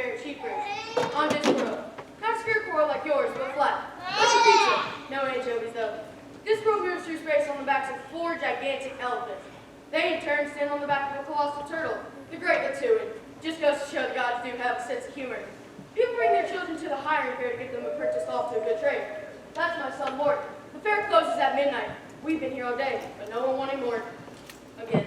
very cheap rates. On this road. Not sphere core like yours, but flat. Like a pizza. No anchovies though. This road moves through space on the backs of 4 gigantic elephants. They in turn stand on the back of a colossal turtle. The great Latuan. Just goes to show the gods do have a sense of humor. People bring their children to the hiring fair to get them apprenticed off to a good trade. That's my son Mort. The fair closes at midnight. We've been here all day, but no one wanted more. Again.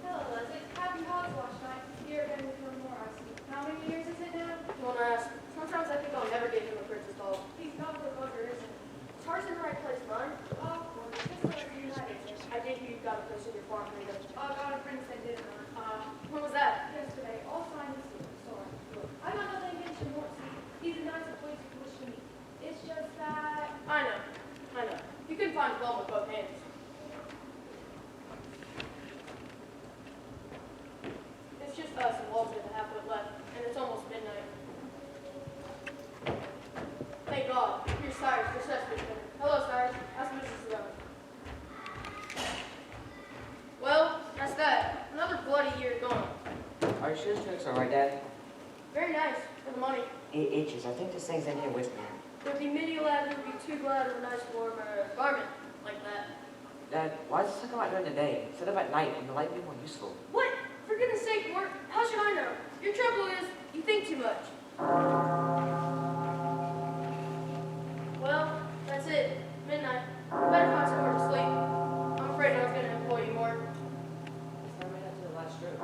Hello, Leslie. Happy Hogwash night. You're going to come more, I see. How many years is it now? You want to ask? Sometimes I think I'll never get him apprenticed off. He's not the bugger, isn't he? His heart's in the right place, bud. Oh, well, just so it's united. I did hear you got a place in your farm freedom. I got a friend that did it. When was that? Yesterday, all signed this week. Sorry. Look, I got nothing against your Mort. He's a nice place to wish to meet. It's just that... I know. You can find a bum with both hands. It's just us and Walter and a half foot left, and it's almost midnight. Thank God. Here's Cyrus, the cesspit dinner. Hello, Cyrus. Ask Mrs. around. Well, that's that. Another bloody year gone. Are you sure this trick's alright, Dad? Very nice for the money. It itches. I think this thing's in here with me. There'd be many lads who'd be too glad of a nice warm garment like that. Dad, why does this come out during the day instead of at night when the light would be more useful? What? For goodness sake, Mort, how should I know? Your trouble is, you think too much. Well, that's it. Midnight. Better find somewhere to sleep. I'm afraid I was going to employ you more. It's not right up to the last stroke.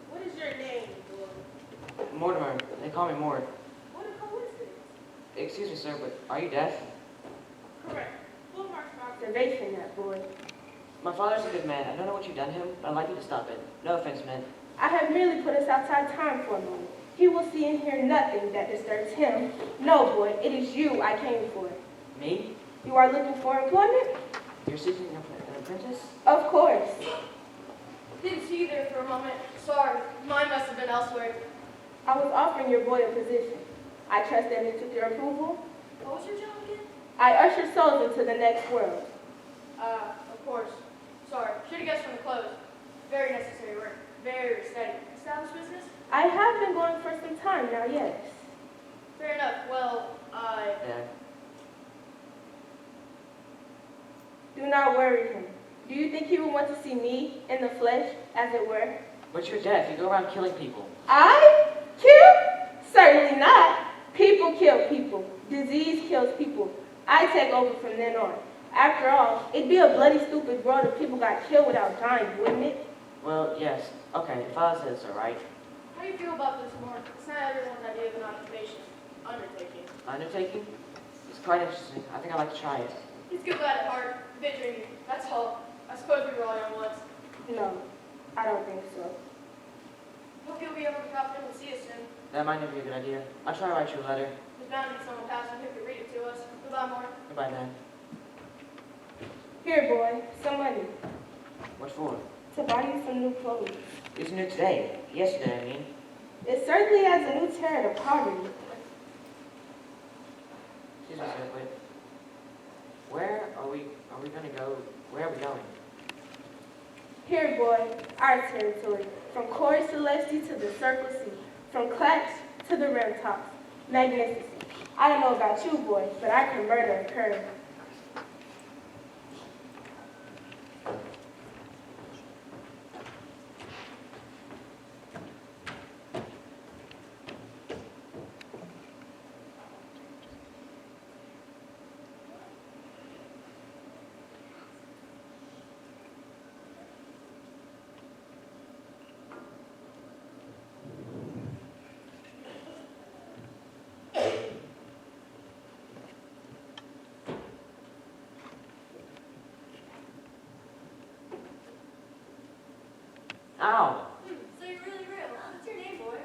What is your name, boy? Mortimer. They call me Mort. What a coincidence. Excuse me, sir, but are you deaf? Correct. Full marks of observation, that boy. My father's a good man. I don't know what you've done to him, but I'd like you to stop it. No offense meant. I have merely put us outside time for a moment. He will see and hear nothing that disturbs him. No, boy, it is you I came for. Me? You are looking for employment? You're seeking an apprentice? Of course. Didn't see you there for a moment. Sorry, mine must have been elsewhere. I was offering your boy a position. I trust that it took your approval. What was your job again? I usher souls into the next world. Of course. Sorry, should have guessed from the clothes. Very necessary work. Very steady. Established business? I have been going for some time now, yes. Fair enough. Well, Dad. Do not worry him. Do you think he would want to see me in the flesh, as it were? But you're deaf. You go around killing people. I? Kill? Certainly not. People kill people. Disease kills people. I take over from then on. After all, it'd be a bloody stupid world if people got killed without dying, wouldn't it? Well, yes. Okay, Father says it's alright. how do you feel about this, Mort? It's not everyone's idea of an occupation. Undertaking. Undertaking? It's quite interesting. I think I'd like to try it. He's good lad at heart. Bit drinking. That's all. I suppose we were all young once. No, I don't think so. Hope you'll be able to drop in and see us soon. That might not be a good idea. I'll try to write you a letter. There's bound to be someone passing who could read it to us. Goodbye, Mort. Goodbye, Dad. Here, boy, some money. What for? To buy you some new clothes. It's new today. Yesterday, I mean. It certainly adds a new terror to poverty. Excuse me, sir, but where are we going to go? Where are we going? Here, boy, our territory. From Cori Celesti to the Circle C. From Clash to the rim tops. Magnificent. I don't know about you, boy, but I can murder a curve. Ow! So you're really real. What's your name, boy?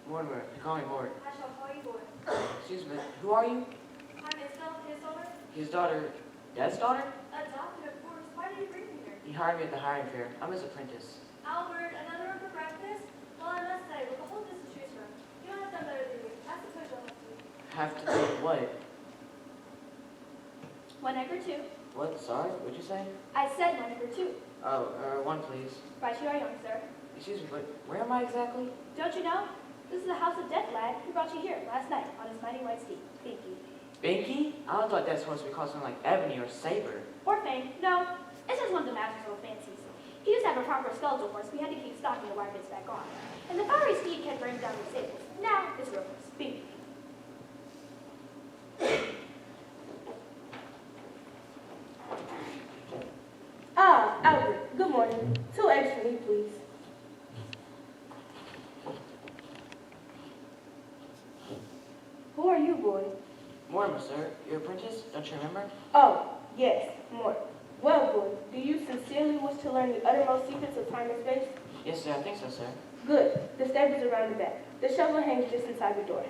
Mortimer. You call me Mort. I shall call you boy. Excuse me, who are you? I'm Isabel, his daughter. His daughter. Dad's daughter? Adopted, of course. Why did you bring me here? He hired me at the hiring fair. I'm his apprentice. Albert, another one for breakfast? Well, I must say, with the whole distance she's from, you don't have done Have to do what? One egg or two. What? Sorry? What'd you say? I said one egg or two. Oh, one please. Right you are, young sir. Excuse me, but where am I exactly? Don't you know? This is the house of death, lad. He brought you here last night on his mighty white steed, Binky. Binky? I thought that's supposed to be called something like Ebony or Saber. Or Fang. No, it's just one of the master's little fancies. He used to have a proper skeletal horse. We had to keep stocking the wagons back on. And the fiery steed kept running down the stables. Now it's Rufus, Binky. Ah, Albert, good morning. 2 eggs for me, please. Who are you, boy? Mortimer, sir. Your apprentice? Don't you remember? Oh, yes, Mort. Well, boy, do you sincerely wish to learn the uttermost secrets of time and space? Yes, sir. I think so, sir. Good. The stable's around the back. The shovel hangs just inside the door.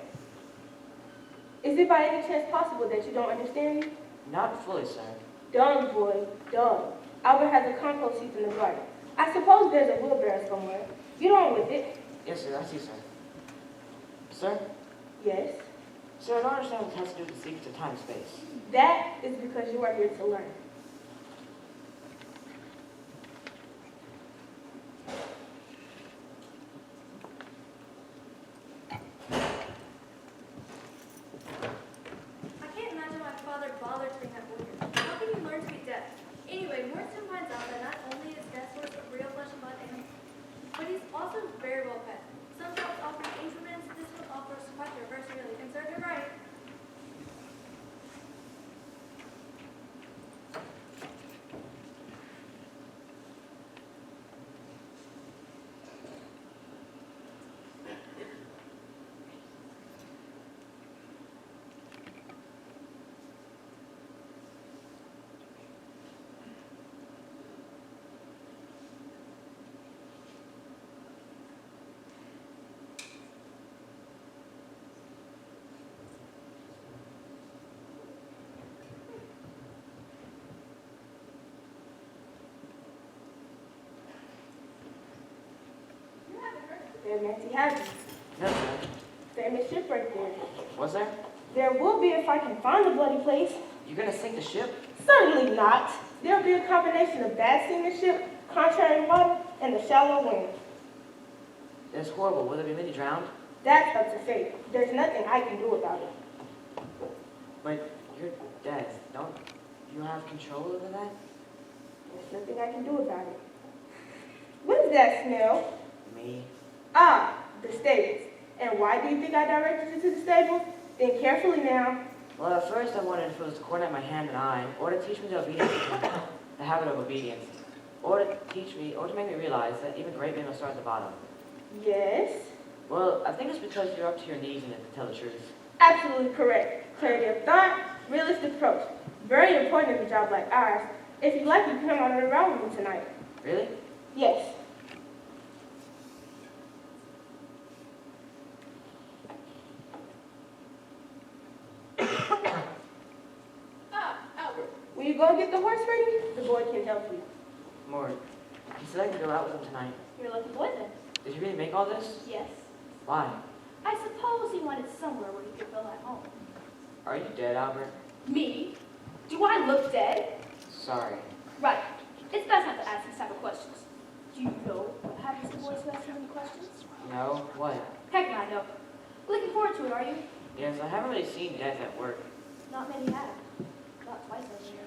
Is it by any chance possible that you don't understand me? Not fully, sir. Dumb, boy, dumb. Albert has a compost heap in the garden. I suppose there's a wheelbarrow somewhere. Get on with it. Yes, sir. I see, sir. Sir? Yes. Sir, I don't understand what it has to do with the secrets of time and space. That is because you are here to learn. I can't imagine why father bothered to bring that boy here. How can you learn to be deaf? Anyway, Mort soon finds out that not only is death source of real flesh and blood animals, but he's also very well fed. Some dogs offer instruments, this one offers quite the reverse really. And sir, you're right. There, Nancy has it. No, sir. Famous ship right there. Was there? There will be if I can find the bloody place. You gonna sink the ship? Certainly not. There'll be a combination of bad seamanship, contrary water, and the shallow wind. That's horrible. Will there be many drowned? That's up to fate. There's nothing I can do about it. But you're dead. Don't you have control over that? There's nothing I can do about it. What is that smell? Me? Ah, the stables. And why do you think I directed you to the stables? Think carefully now. Well, at first I wondered if it was to coordinate my hand and eye, or to teach me the obedience, the habit of obedience, or to teach me, or to make me realize that even great men will start at the bottom. Yes. Well, I think it's because you're up to your knees in it, to tell the truth. Absolutely correct. Clarity of thought, realistic approach. Very important in a job like ours. If you like, you can come on a ride with me tonight. Really? Yes. Ah, Albert. Will you go and get the horse ready? The boy can help you. Mort, he said I could go out with him tonight. You're a lucky boy then. Did you really make all this? Yes. Why? I suppose he wanted somewhere where he could feel at home. Are you dead, Albert? Me? Do I look dead? Sorry. Right. It's best not to ask these type of questions. Do you know what happens to boys who ask too many questions? No? What? Heck, I know. Looking forward to it, are you? Yes, I haven't really seen death at work. Not many have. Not twice over here.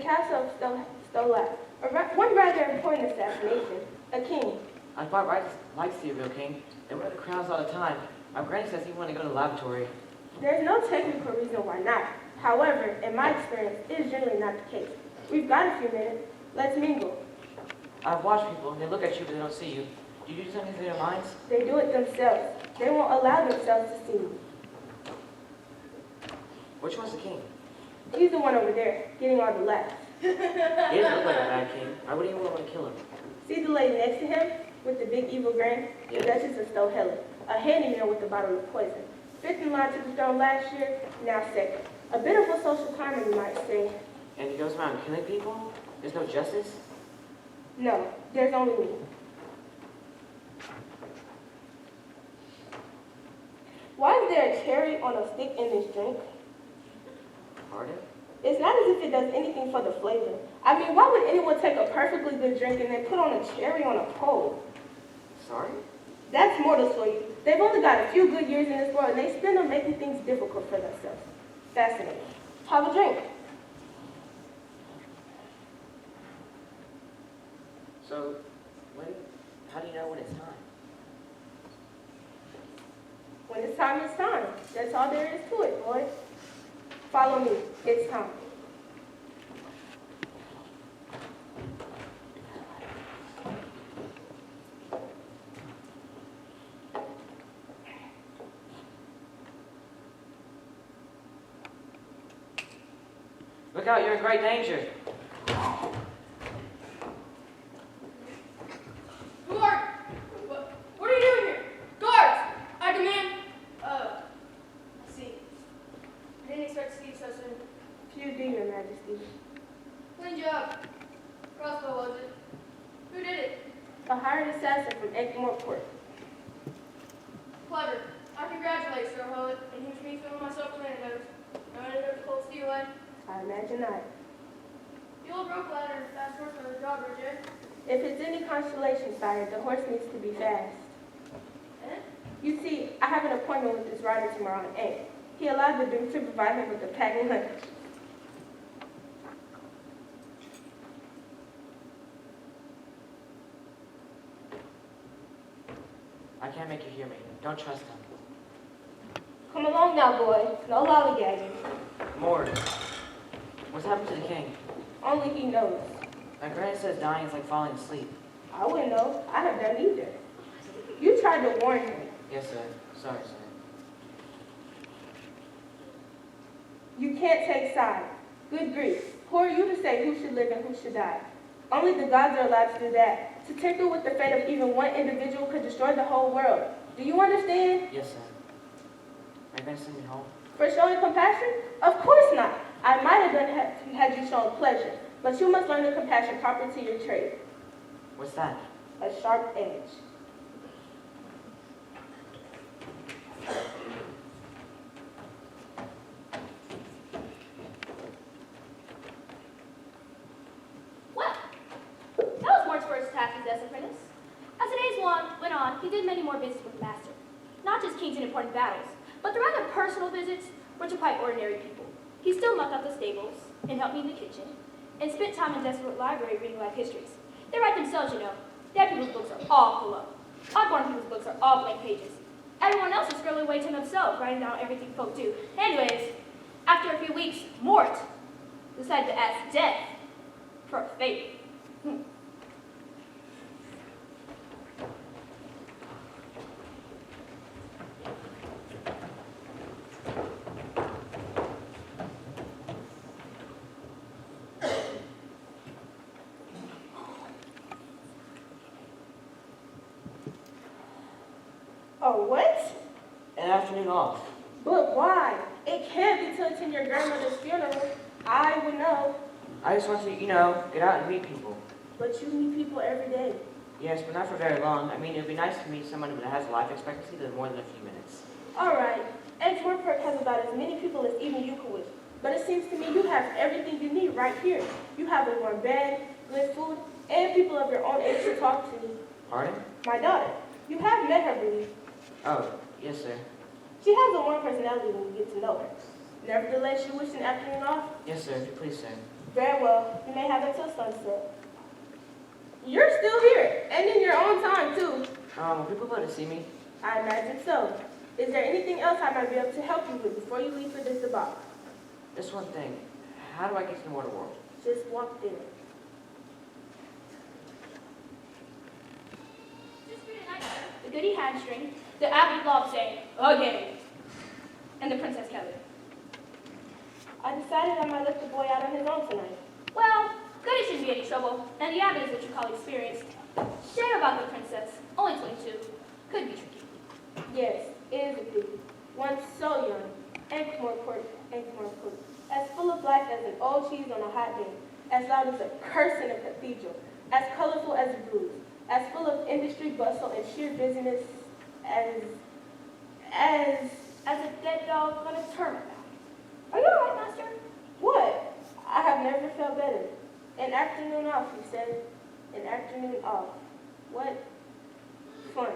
castle of Stolat. One rather important assassination. A king. I thought Rice likes to be a real king. They wear the crowns all the time. My granny says he wanted to go to the laboratory. There's no technical reason why not. However, in my experience, it is generally not the case. We've got a few minutes. Let's mingle. I've watched people, and they look at you, but they don't see you. Do you do something to their minds? They do it themselves. They won't allow themselves to see me. Which one's the king? He's the one over there, getting all the laughs. He doesn't look like a bad king. I wouldn't even want to kill him. See the lady next to him with the big evil grin? Yes. The Duchess of Stohella, a handyman with a bottle of poison. Fifth in line to the throne last year, now second. A bit of a social climber, you might say. And he goes around killing people? There's no justice? No, there's only me. Why is there a cherry on a stick in this drink? Pardon? It's not as if it does anything for the flavor. I mean, why would anyone take a perfectly good drink and then put on a cherry on a pole? Sorry? That's mortals for you. They've only got a few good years in this world and they spend them making things difficult for themselves. Fascinating. Have a drink. So, how do you know when it's time? When it's time, it's time. That's all there is to it, boy. Follow me. It's time. Look out, you're in great danger. Who are you? What are you doing here? Guards! I demand... I see. I didn't expect to see you so soon. Few do, Your Majesty. Clean job. Crossbow, was it? Who did it? A hired assassin from MORT. Clever. I congratulate Sir Howitt, and here's me filling myself with antidotes. No antidote to cold steel, eh? I imagine not. The old rope ladder and fast horse are the drawbridge, eh? If it's any consolation, sire, the horse needs to be fast. Eh? You see, I have an appointment with this rider tomorrow at 8. He allowed the Duke to provide him with a packing lunch. I can't make you hear me. Don't trust him. Come along now, boy. No lollygagging. Mort. What's happened to the king? Only he knows. My granny says dying is like falling asleep. I wouldn't know. I have done either. You tried to warn him. Yes, sir. Sorry, sir. You can't take sides. Good grief. Who are you to say who should live and who should die? Only the gods are allowed to do that. To tinker with the fate of even one individual could destroy the whole world. Do you understand? Yes, sir. Are you going to send me home? For showing compassion? Of course not. I might have done had you shown pleasure, but you must learn the compassion proper to your trade. What's that? A sharp edge. Well, that was Mort's first task as apprentice. As the days went on, he did many more visits with the master. Not just kings and important battles, but the rather personal visits were to quite ordinary people. He still mucked up the stables, and helped me in the kitchen, and spent time in Desolate Library reading life histories. They write themselves, you know. Dead people's books are all full of. Oddborn people's books are all blank pages. Everyone else is scribbling away to themselves, writing down everything folk do. Anyways, after a few weeks, Mort decided to ask Death for a favor. Oh, what? An afternoon off. But why? It can't be till it's in your grandmother's funeral. I would know. I just want to, get out and meet people. But you meet people every day. Yes, but not for very long. I mean, it would be nice to meet someone that has a life expectancy that's more than a few minutes. All right. Edgeworth has about as many people as even you could wish. But it seems to me you have everything you need right here. You have a warm bed, good food, and people of your own age to talk to. Pardon? My daughter. You have met her, believe. Oh, yes, sir. She has a warm personality when you get to know her. Nevertheless, you wish an afternoon off? Yes, sir. If you please, sir. Very well. You may have until sunset. You're still here, and in your own time, too. Will people be able to see me? I imagine so. Is there anything else I might be able to help you with before you leave for this debauch? Just one thing. How do I get to the mortar world? Just walk there. Just for tonight, sir. The goody hamstring, the abbot lob saying, again, and the Princess Kelly. I decided I might let the boy out on his own tonight. Well, goody shouldn't be any trouble, and the abbot is what you call experienced. Share about the princess, only 22. Could be tricky. Yes, it is a pity. One so young, and more important, as full of life as an old cheese on a hot day, as loud as a curse in a cathedral, as colorful as the blues, as full of industry, bustle, and sheer busyness as a dead dog on a termite. Are you all right, master? what? I have never felt better. An afternoon off, he said. An afternoon off. What fun.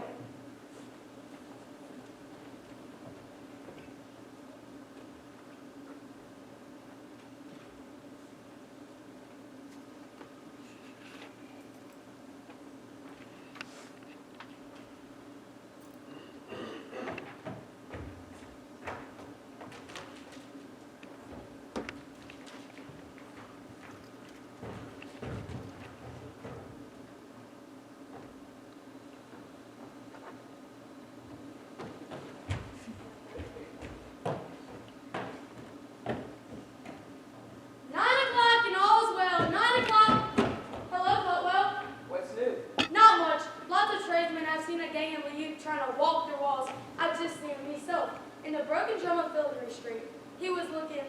trying to walk through walls. I've just seen him myself. In the broken drum of Filtering Street, he was looking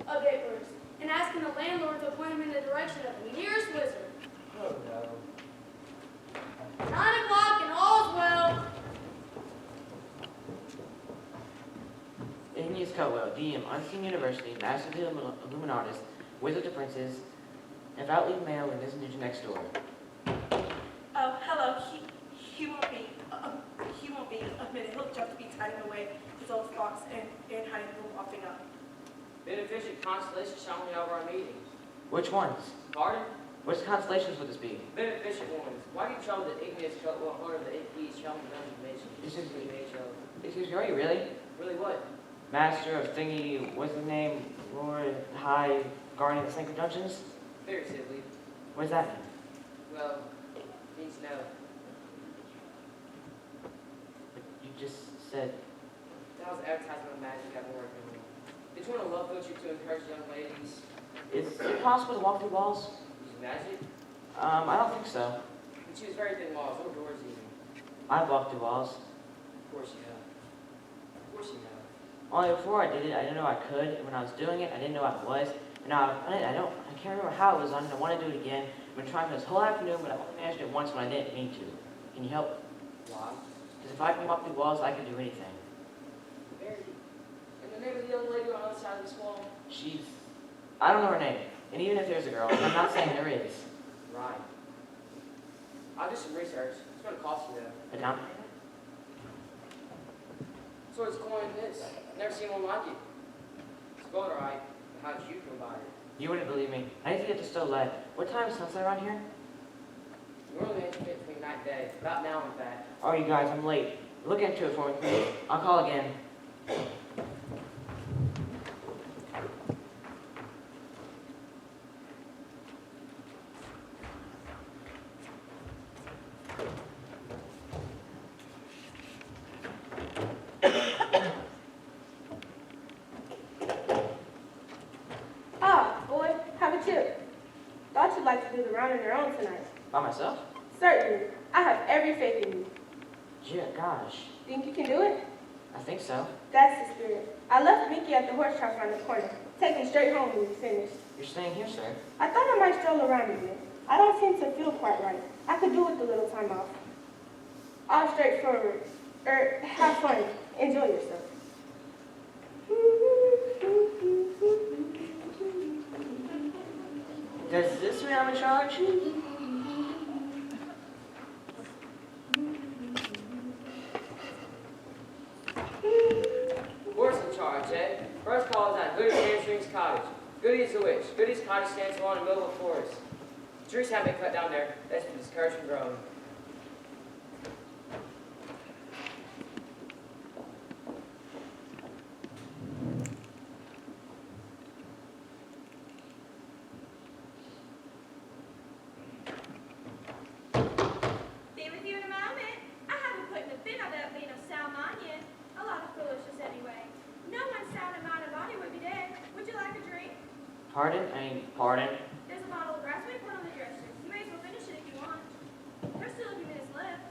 a bit bruised and asking the landlord to point him in the direction of the nearest wizard. Oh no. 9 o'clock and all's well. Igneous Cutwell, DM, Unseen University, Master of the Illuminatus, Wizard of Princes, devoutly male and isn't next door. Oh, hello. He won't be. He won't be a minute. He'll just be tidying away his old spots and hiding from popping up. Beneficent constellations showing me over our meetings. Which ones? Pardon? Which constellations would this be? Beneficent ones. Why do you trouble the igneous Cutwell order of the AP's showing information? Excuse me, are you really? Really what? Master of Thingy, what's the name? Lord, High, Guardian of the Sacred Dungeons? Very simply. What does that mean? Well, means no. But you just said, That was advertisement of magic I've been working on. Did you want a love potion to encourage young ladies? is it possible to walk through walls? Use magic? I don't think so. You choose very thin walls, little doors even. I've walked through walls. Of course you have. Of course you have. Only before I did it, I didn't know I could, and when I was doing it, I didn't know what it was. And now I can't remember how it was done, and I want to do it again. I've been trying for this whole afternoon, but I only managed it once when I didn't mean to. Can you help? Why? Because if I can walk through walls, I can do anything. Very. And the name of the young lady on the other side of this wall? She's... I don't know her name. And even if there's a girl, I'm not saying there is. Right. I'll do some research. It's going to cost you though. A down payment? So it's coin this. Never seen one like it. It's going alright. How did you feel about it? You wouldn't believe me. I need to get to Stolet. What time is sunset around here? Normally it's between night and day. About now, in fact. Oh, you guys, I'm late. Look into it for me, please. I'll call again. Ah, boy, have a chip. Thought you'd like to do the round on your own tonight. By myself? Certainly. I have every faith in you. Gee, gosh. Think you can do it? I think so. That's the spirit. I left Mickey at the horse shop around the corner. Take him straight home when we finish. You're staying here, sir. I thought I might stroll around a bit. I don't seem to feel quite right. I could do with a little time off. All straightforward. Have fun. Enjoy yourself. Does this mean I'm in charge? Horse in charge, eh? First call is at Hooded Hamstrings Cottage. Goody's a witch. Goody's cottage stands alone in the middle of a forest. Trees have been cut down there. That's been discouraged from growing. Be with you in a moment. I haven't put in a fit about being of sound mind yet. A lot of foolishness anyway. No one sound in mind and body would be dead. Would you like a drink? Pardon? Pardon? There's a bottle of raspberry put on the dresser. You may as well finish it if you want. There's still a few minutes left.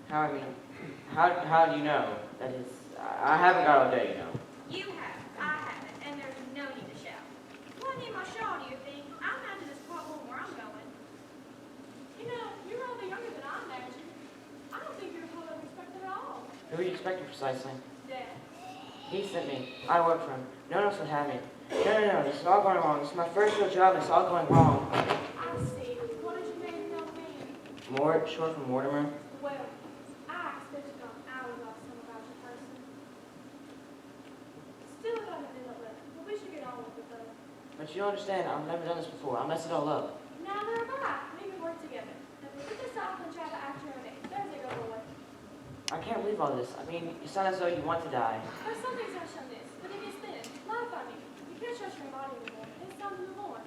How do you know? That is, I haven't got all day, you know. You have. I haven't. And there's no need to shout. Well, I need my shawl, do you think? I imagine it's quite home where I'm going. You know, you're a little younger than I imagined. I don't think you're what I expected at all. Who are you expecting precisely? Dad. He sent me. I work for him. No one else would have me. No. This is all going wrong. This is my first real job, and it's all going wrong. I see. What did you name the old man? Mort, short for Mortimer. Well, I expected on hours off some about your person. Still got a minute left, but we should get on with it though. But you don't understand. I've never done this before. I'll mess it all up. Neither have I. We can work together. Now put this off and try to act your own age. There's a go away. I can't believe all this. I mean, you sound as though you want to die. There's some things I show this, but it is thin. Life, I mean. You can't trust your body anymore. It's time to move on.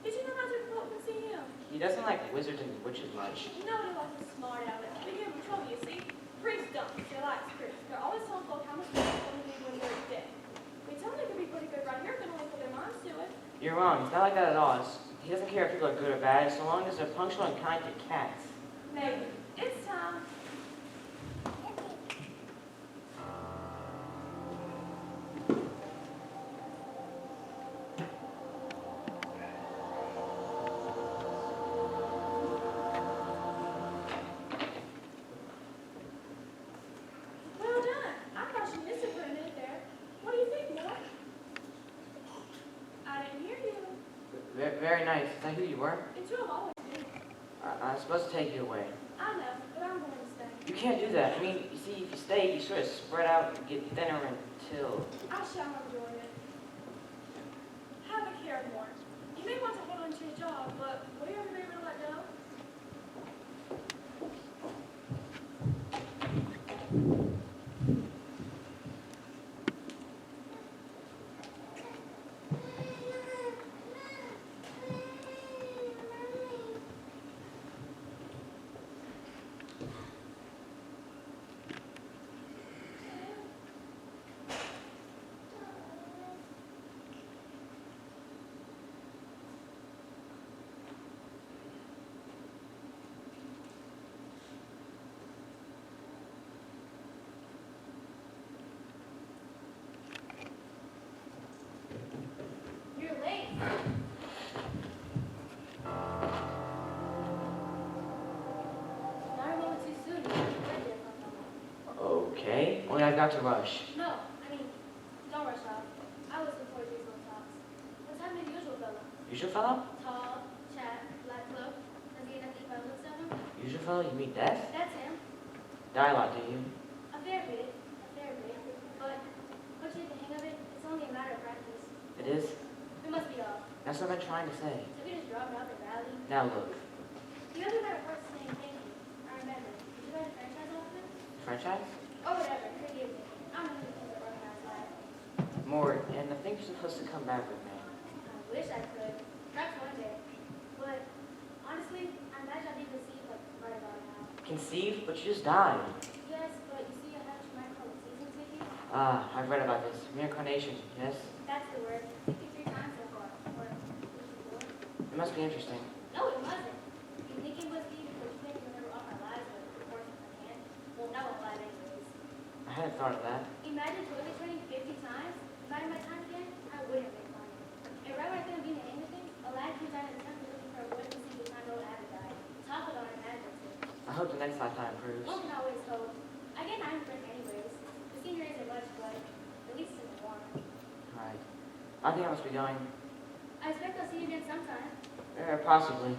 Did you know how to go up and see him? He doesn't like wizards and witches much. Nobody likes a smart aleck. They give him trouble, you see. Priests don't. They like spirits. They're always telling folk how much money they need when they're dead. We tell them they can be pretty good right here if they only put their minds to it. You're wrong. It's not like that at all. He doesn't care if people are good or bad, so long as they're punctual and kind to cats. Maybe. It's time. Well done. I thought you missed it for a minute there. What do you think, Mort? I didn't hear you. Very nice. Is that who you were? It's you have always been. I'm supposed to take you away. I know, but I'm going to stay. You can't do that. I mean, you see, if you stay, you sort of spread out and get thinner until... I shall enjoy it. Have a care, Mort. You may want to hold on to your job, but will you ever be able to let go? You're late. Not a moment too soon. Okay. Only I've got to rush. No, I mean, don't rush off. I listen for these little talks. What's happening to the usual fellow? Usual fellow? Tall, chat, black cloak. Does he get nothing by the looks of him? Usual fellow? You mean death? That's him. Die a lot, do you? A fair bit. But once you get the hang of it, it's only a matter of practice. It is? We must be off. That's what I've been trying to say. So we just drop it out the valley. Now look. The other better part saying thank you. I remember. Did you write a franchise offer? Franchise? Or whatever. Forgive me. I'm not going to organize life. More, and I think you're supposed to come back with me. I wish I could. Perhaps one day. But honestly, I imagine I'd be conceived like right about now. Conceive, but you just died. Yes, but you see, I have what you might call a season ticket. Ah, I've read about this. Reincarnation, yes? That's the word. 53 times so far. Or 54. It must be interesting. No, it wasn't. You think it was me because you think we remember all our lives with the course in our hand? Well, that won't lie anyways. I hadn't thought of that. Imagine totally turning 50 times. Dividing my time again, I wouldn't make money. And right when I think of being the end of things, a lad comes out in the temple looking for a boy to see the time old Abby died. Talk about an imaginative. I hope the next lifetime improves. One can always hope. I get 9 friends anyways. The senior isn't much, but at least it's in the warm. Right. I think I must be going. I expect I'll see you again sometime. Possibly.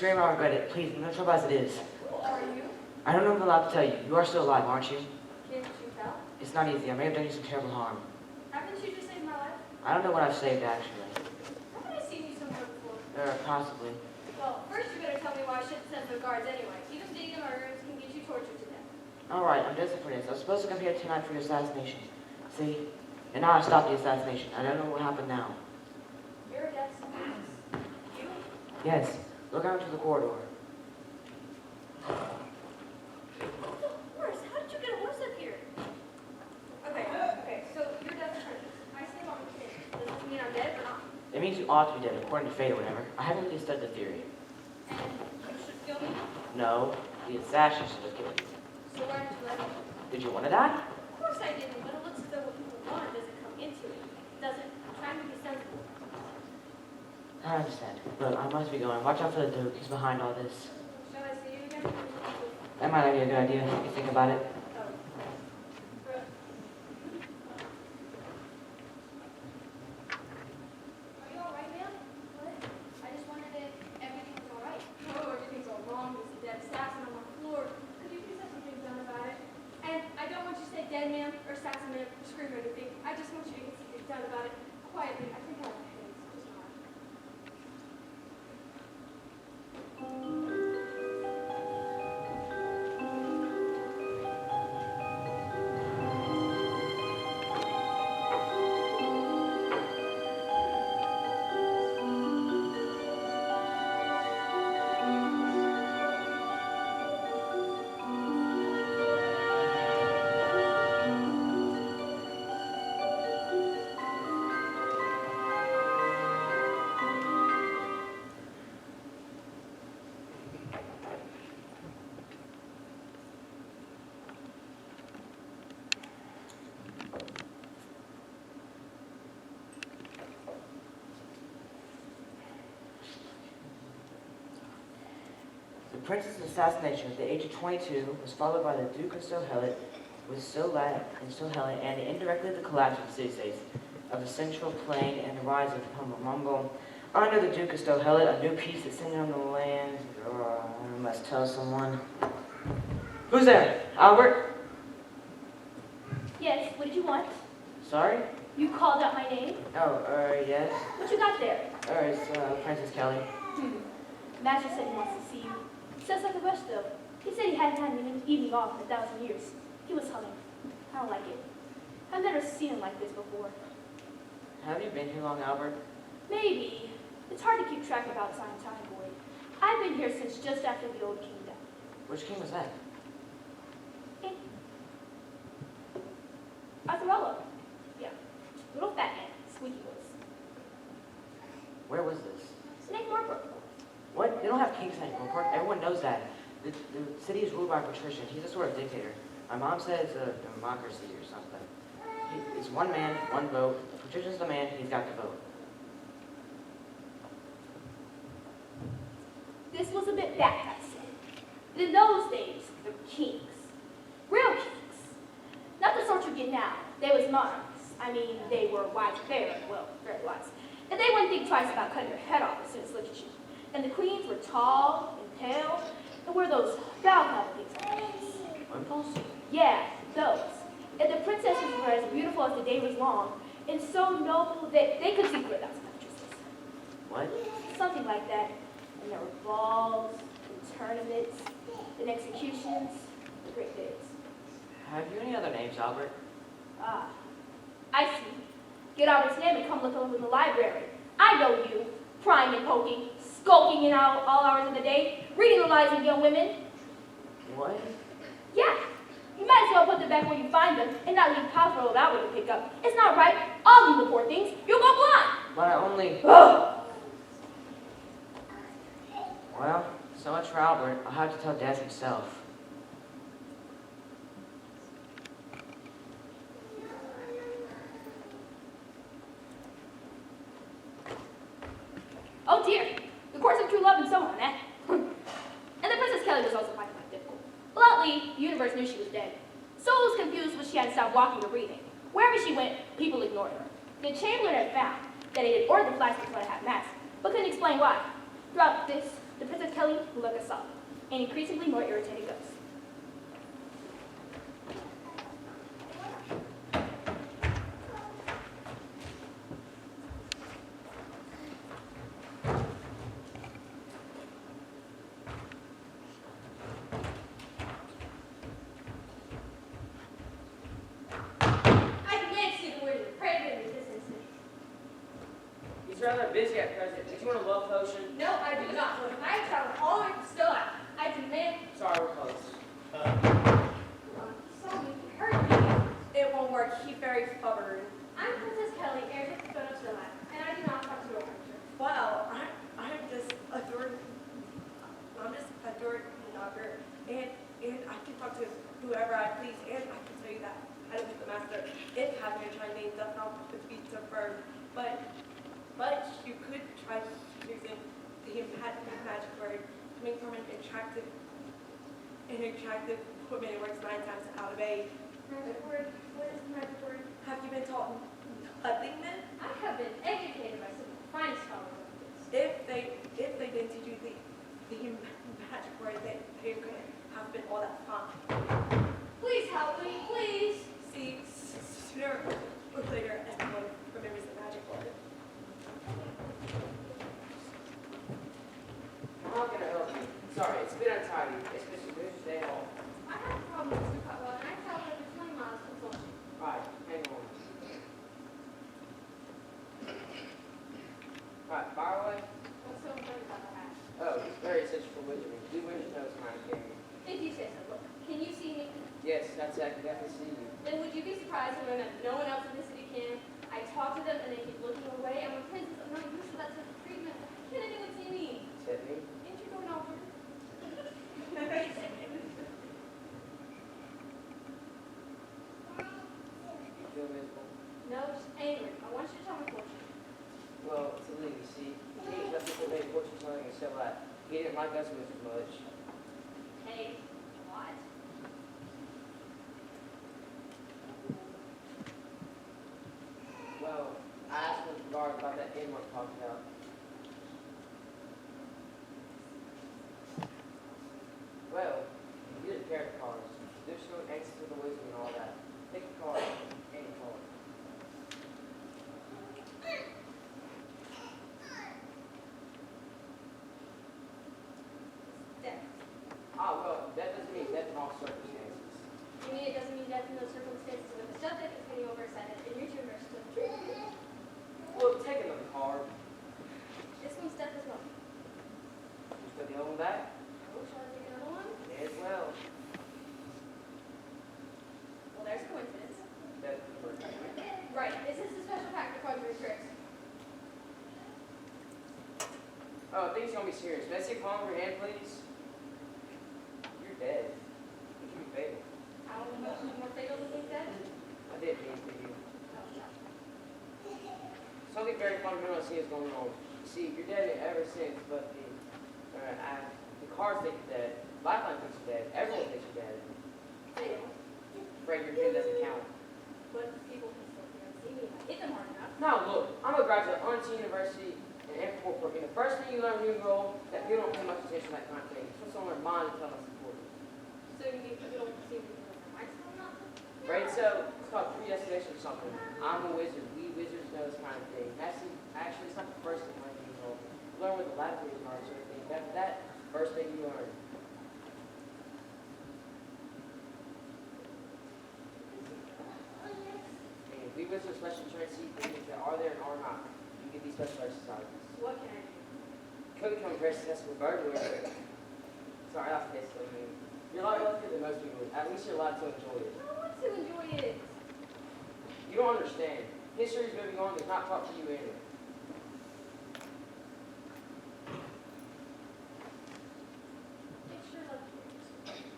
scream, I'll regret it. Please, no trouble as it is. Are you? I don't know if I'm allowed to tell you. You are still alive, aren't you? Can't you tell? It's not easy. I may have done you some terrible harm. Haven't you just saved my life? I don't know what I've saved, actually. Haven't I seen you somewhere before? Possibly. Well, first you better tell me why I shouldn't send for guards anyway. Even being a murderer can get you tortured to death. All right, I'm desperate for this. I was supposed to come here tonight for your assassination. See? And now I stopped the assassination. I don't know what happened now. You're a death sentence. You? Yes. Look out into the corridor. The horse? How did you get a horse up here? Okay, so you're death sentence. I stay on the case. Does this mean I'm dead or not? It means you ought to be dead, according to fate or whatever. I haven't really studied the theory. And you should kill me? No, the assassin should have killed you. So why did you let me? Did you want to die? Of course I didn't, but it looks as though what people want doesn't come into it. Does it? I'm trying to be sensible. I understand. But I must be going. Watch out for the Duke. He's behind all this. Shall I see you again? That might not be a good idea if you think about it. Oh. Brooke. Are you alright, ma'am? What? I just wondered if everything was alright. Oh, everything's all wrong. There's a dead assassin on the floor. Could you please have something done about it? And I don't want you to say dead man or assassin man or scream or anything. I just want you to get something done about it quietly. I think I have my hands. Just not. The prince's assassination at the age of 22 was followed by the Duke of Stohelen, and indirectly the collapse of the city-states of the Central Plain and the rise of the Mongol. Under the Duke of Stohelen, a new peace descended on the land. I must tell someone. Who's there? Albert? Yes, what did you want? Sorry? You called out my name? Oh, yes. What you got there? It's Princess Kelly. Master said he wants to see you. Just like the rest though. He said he hadn't had an evening off in 1,000 years. He was humming. I don't like it. I've never seen him like this before. Have you been here long, Albert? Maybe. It's hard to keep track of outside time, boy. I've been here since just after the old king died. Which king was that? Arthurello. Yeah. Little fat man. Squeaky voice. Where was this? Snake Morpur. What? They don't have kings anymore. Everyone knows that. The city is ruled by a patrician. He's a sort of dictator. My mom said it's a democracy or something. It's one man, one vote. The patrician's the man, he's got the vote. This was a bit baptizing. But in those days, there were kings. Real kings. Not the sort you get now. They was monarchs. I mean, they were wise and fair, well, very wise. And they wouldn't think twice about cutting your head off as soon as they look at you. And the queens were tall and pale, and wore those bell things on their heads. Wimples? Yeah, those. And the princesses were as beautiful as the day was long, and so noble that they could see through 1,000 actresses. What? Something like that. And there were balls, and tournaments, and executions, and great days. Have you any other names, Albert? Ah, I see. Get Albert's name and come look over in the library. I know you, prying and poking, skulking in all hours of the day, reading the lives of young women. What? Yeah, you might as well put them back where you find them and not leave paths rolled out when you pick up. It's not right. I'll leave the poor things. You'll go blind. But I only... Ugh. Well, so much for Albert. I'll have to tell Dad himself. Oh dear, the course of true love and so on, eh? And the Princess Kelly was also finding life difficult. Bluntly, the universe knew she was dead. So was confused when she hadn't stopped walking or breathing. Wherever she went, people ignored her. The Chamberlain had found that he had ordered the flask to let it have mass, but couldn't explain why. Throughout this, the Princess Kelly will look a soft and increasingly more irritated ghost. I demand to see the wizard. Pray to me this instant. He's rather busy at present. Did you want a love potion? No, I do not. I have traveled all the way from Stella. I demand. Sorry, we're close. Come on, he saw me. He heard me. It won't work. He's very stubborn. I'm Princess Kelly, heir to the throne of Stella, and I do not talk to your creature. Well, I'm just adored. I'm just adored daughter, and I can talk to whoever I please, and I can tell you that I don't the master. If having a Chinese name does not be confirmed, but you could try using the magic word coming from an attractive woman. It works 9 times out of 8. Magic word? What is the magic word? Have you been taught nothing then? I have been educated by some of the finest scholars of this. If they didn't teach you the magic word, they could have been all that fun. Please help me, please. See, sooner or later, everyone remembers the magic word. How can I help you? Sorry, it's a bit untidy. It's Mr. Booth's day off. I have a problem, Mr. Cutwell, and I traveled over 20 miles to consult you. Right, hang on. Right, fire away. What's so funny about the hat? Oh, it's very essential for wizardry. We wizards know it's kind of game. If you say so, look, can you see me? Yes, that's I can definitely see you. Then would you be surprised to learn that no one else in the city can? I talk to them and they keep looking away. I'm a princess. I'm not used to that type of treatment. Can anyone see me? Tip me. Ain't you going over? You feel visible? No, just angry. I want you to tell my fortune. Well, it's illegal, you see. You can't let people make fortune telling and sell that. He didn't like us wizards much. Hey, what? Well, I asked one of the guards about that MORT talked about. Well, these are character cards. They're showing access to the wisdom and all that. Pick a card, any card. Death. Ah, well, that doesn't mean death in all circumstances. You mean it doesn't mean death in those circumstances when the subject is getting overexcited and you're too nervous to Well, take another card. This one's death as well. Just put the other one back. Oh, shall I take another one? May as well. Well, there's a coincidence. Death is the first time. Right, this is the special pack for conjuring tricks. Oh, I think it's gonna be serious. May I see a palm of your hand, please? You're dead. It can be fatal. How much more fatal than we said? I did mean for you. Oh, no. Something very fundamental I see is going on. You see, you're dead ever since, but the cards think you're dead. Lifeline thinks you're dead. Everyone thinks you're dead. Fatal. Afraid your pin doesn't count. But people can still hear and see me. I hit them hard enough. Now look, I'm a graduate of Unity University and Airport. The first thing you learn when you enroll that people don't pay much attention to that kind of thing. It's what's on their mind and tell us important. So you mean people don't see me because I might still not? Right, so it's called predestination or something. I'm a wizard. We wizards know this kind of thing. Actually, it's not the first thing you learn. You learn what the laboratories are and sort of thing. After that, first thing you learn. And we wizards special try to see things that are there and are not. You get these special exercises. What can I do? Could become a very successful burglar. Sorry, that's basically me. You're a lot luckier than most people. At least you're allowed to enjoy it. I want to enjoy it. You don't understand. History is moving on. There's not taught to you in it. It sure looks curious.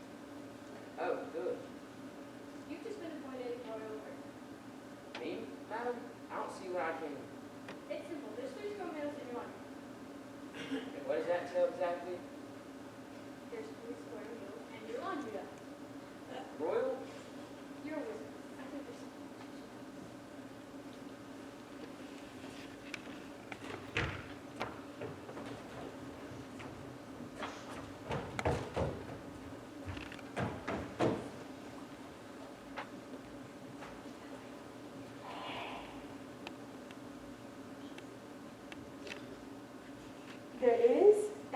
Oh, good. You've just been appointed royal ward. Me, madam? I don't see what I can. It's simple. There's 3 square meals in your laundry. And what does that entail exactly? There's 3 square meals and your laundry done. Royal? You're a wizard. I think there's something.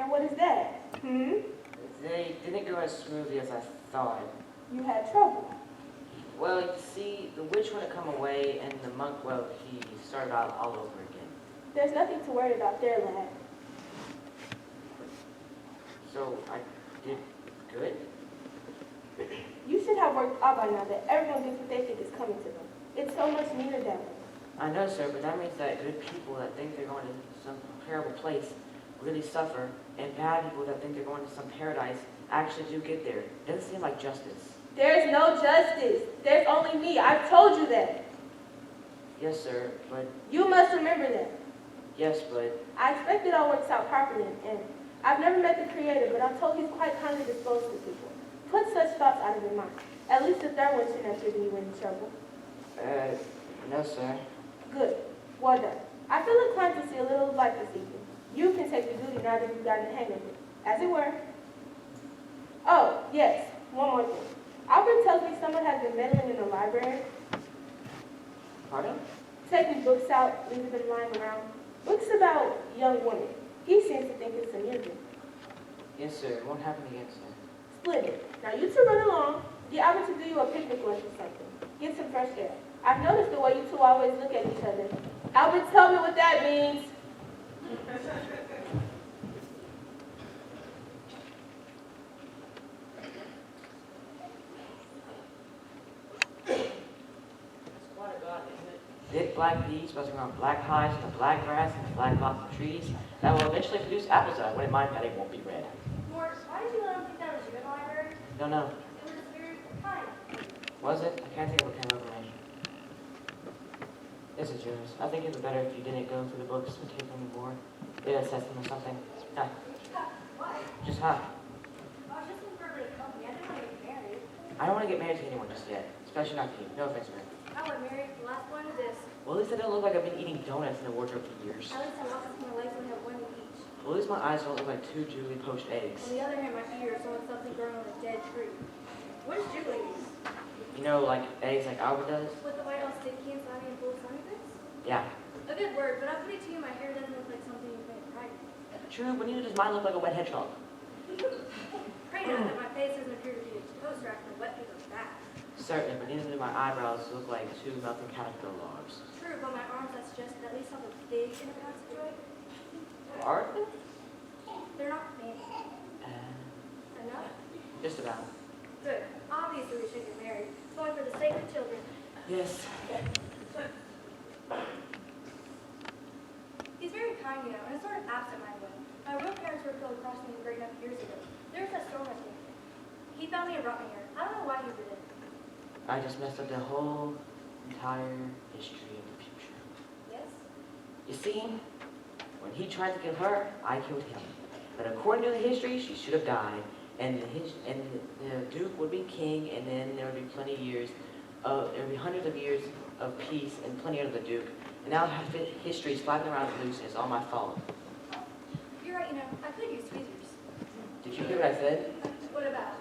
And what is that? They didn't go as smoothly as I thought. You had trouble. Well, you see, the witch wouldn't come away, and the monk, well, he started out all over again. There's nothing to worry about there, lad. So I did good. You should have worked out by now that everyone gets what they think is coming to them. It's so much neater that way. I know, sir, but that means that good people that think they're going to some terrible place really suffer, and bad people that think they're going to some paradise actually do get there. It doesn't seem like justice. There's no justice. There's only me. I've told you that. Yes, sir, but You must remember that. yes, but I expect it all works out properly, and I've never met the Creator, but I'm told he's quite kindly disposed to people. Put such thoughts out of your mind. At least the third one shouldn't have given you any trouble. no, sir. Good. Well done. I feel inclined to see a little light this evening. You can take the duty now that you've gotten the hang of it, as it were. Oh, yes, one more thing. Albert tells me someone has been meddling in the library, Pardon? taking books out, leaving them lying around. Books about young women. He seems to think it's amusing. Yes, sir. It won't happen again, sir. Splendid. Now you two run along. Get Albert to do you a picnic lunch or something. Get some fresh air. I've noticed the way you two always look at each other. Albert, tell me what that means. It's quite a garden, isn't it? Thick black bees buzzing around black hives in the black grass and the black blocks of trees that will eventually produce apples that I wouldn't mind that it won't be red. Mort, why did you let him think that was you in the library? Don't know. It was very kind. Was it? I can't think of what came over me. This is yours. I think it'd be better if you didn't go through the books and take them more. They'd assess them or something. Hi. Why? Just hi. I was just looking for a bit of company. I didn't want to get married. I don't want to get married to anyone just yet. Especially not to you. No offense, man. I got married the last one of this. Well, at least I don't look like I've been eating donuts in the wardrobe for years. At least I walk with my legs and have one in each. Well, at least my eyes don't look like two Julie poached eggs. On the other hand, my ears look like something growing on a dead tree. What is Jubilees? You know, like eggs like Albert does? With the white all sticky and slimy and full of sunny bits? Yeah. A good word, but I'll put it to you, my hair doesn't look like something you made right. True, but neither does mine look like a wet hedgehog. Pray not that my face doesn't appear to be a toast rack from wet paper back. Certainly, but neither do my eyebrows look like two melting caterpillar logs. True, but my arms that suggest at least have a big inner passageway. Are they? They're not fancy. Enough? Just about. Good. Obviously we should get married. It's only for the sake of children. Yes. He's very kind, you know, and sort of absent-minded. My real parents were killed crossing the Great Neck years ago. There was that storm I came through. He found me and brought me here. I don't know why he did it. I just messed up the whole entire history of the future. Yes? You see, when he tried to kill her, I killed him. But according to the history, she should have died, and the Duke would be king, and then there would be plenty of years there would be hundreds of years of peace and plenty under the Duke. And now history is flapping around loose, and it's all my fault. You're right, you know, I could use tweezers. Did you hear what I said? What about?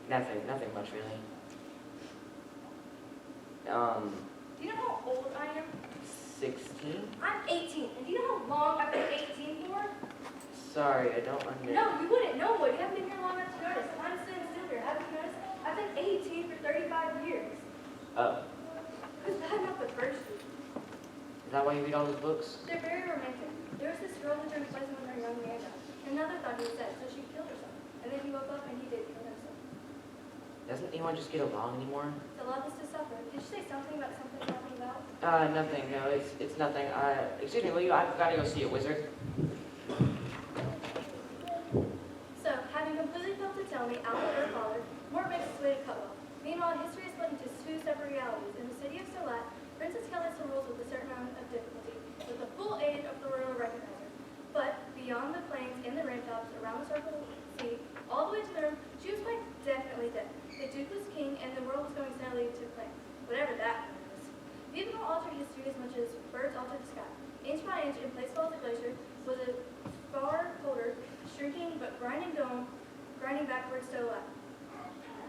Nothing much really. Do you know how old I am? 16? I'm 18. And do you know how long I've been 18 for? Sorry, I don't understand. No, you wouldn't. No one. You haven't been here long enough to notice. I'm sitting still here. Haven't you noticed? I've been 18 for 35 years. Oh, Who's bad enough the first year? is that why you read all those books? They're very romantic. There was this girl who turned poison when her young man died. Another thought he was dead, so she killed herself. And then he woke up and he did kill himself. Doesn't anyone just get along anymore? To love is to suffer. Did you say something about something talking about? Nothing. No, it's nothing. Excuse me, will you? I've got to go see a wizard. So, having completely failed to tell me, Albert, her father, Mort makes his way to Cutwell. Meanwhile, history is split into two separate realities. In the city of Solat, Princess Calista rules with a certain amount of difficulty, with the full aid of the royal recognizer. But beyond the plains and the raintops, around the circle sea, all the way to the rim, she was quite definitely dead. The Duke was king, and the world was going steadily to plan, whatever that is. People will alter history as much as birds alter the sky. Inch by inch, in place below the glacier, was a far colder, shrinking but grinding dome, grinding backwards to the left.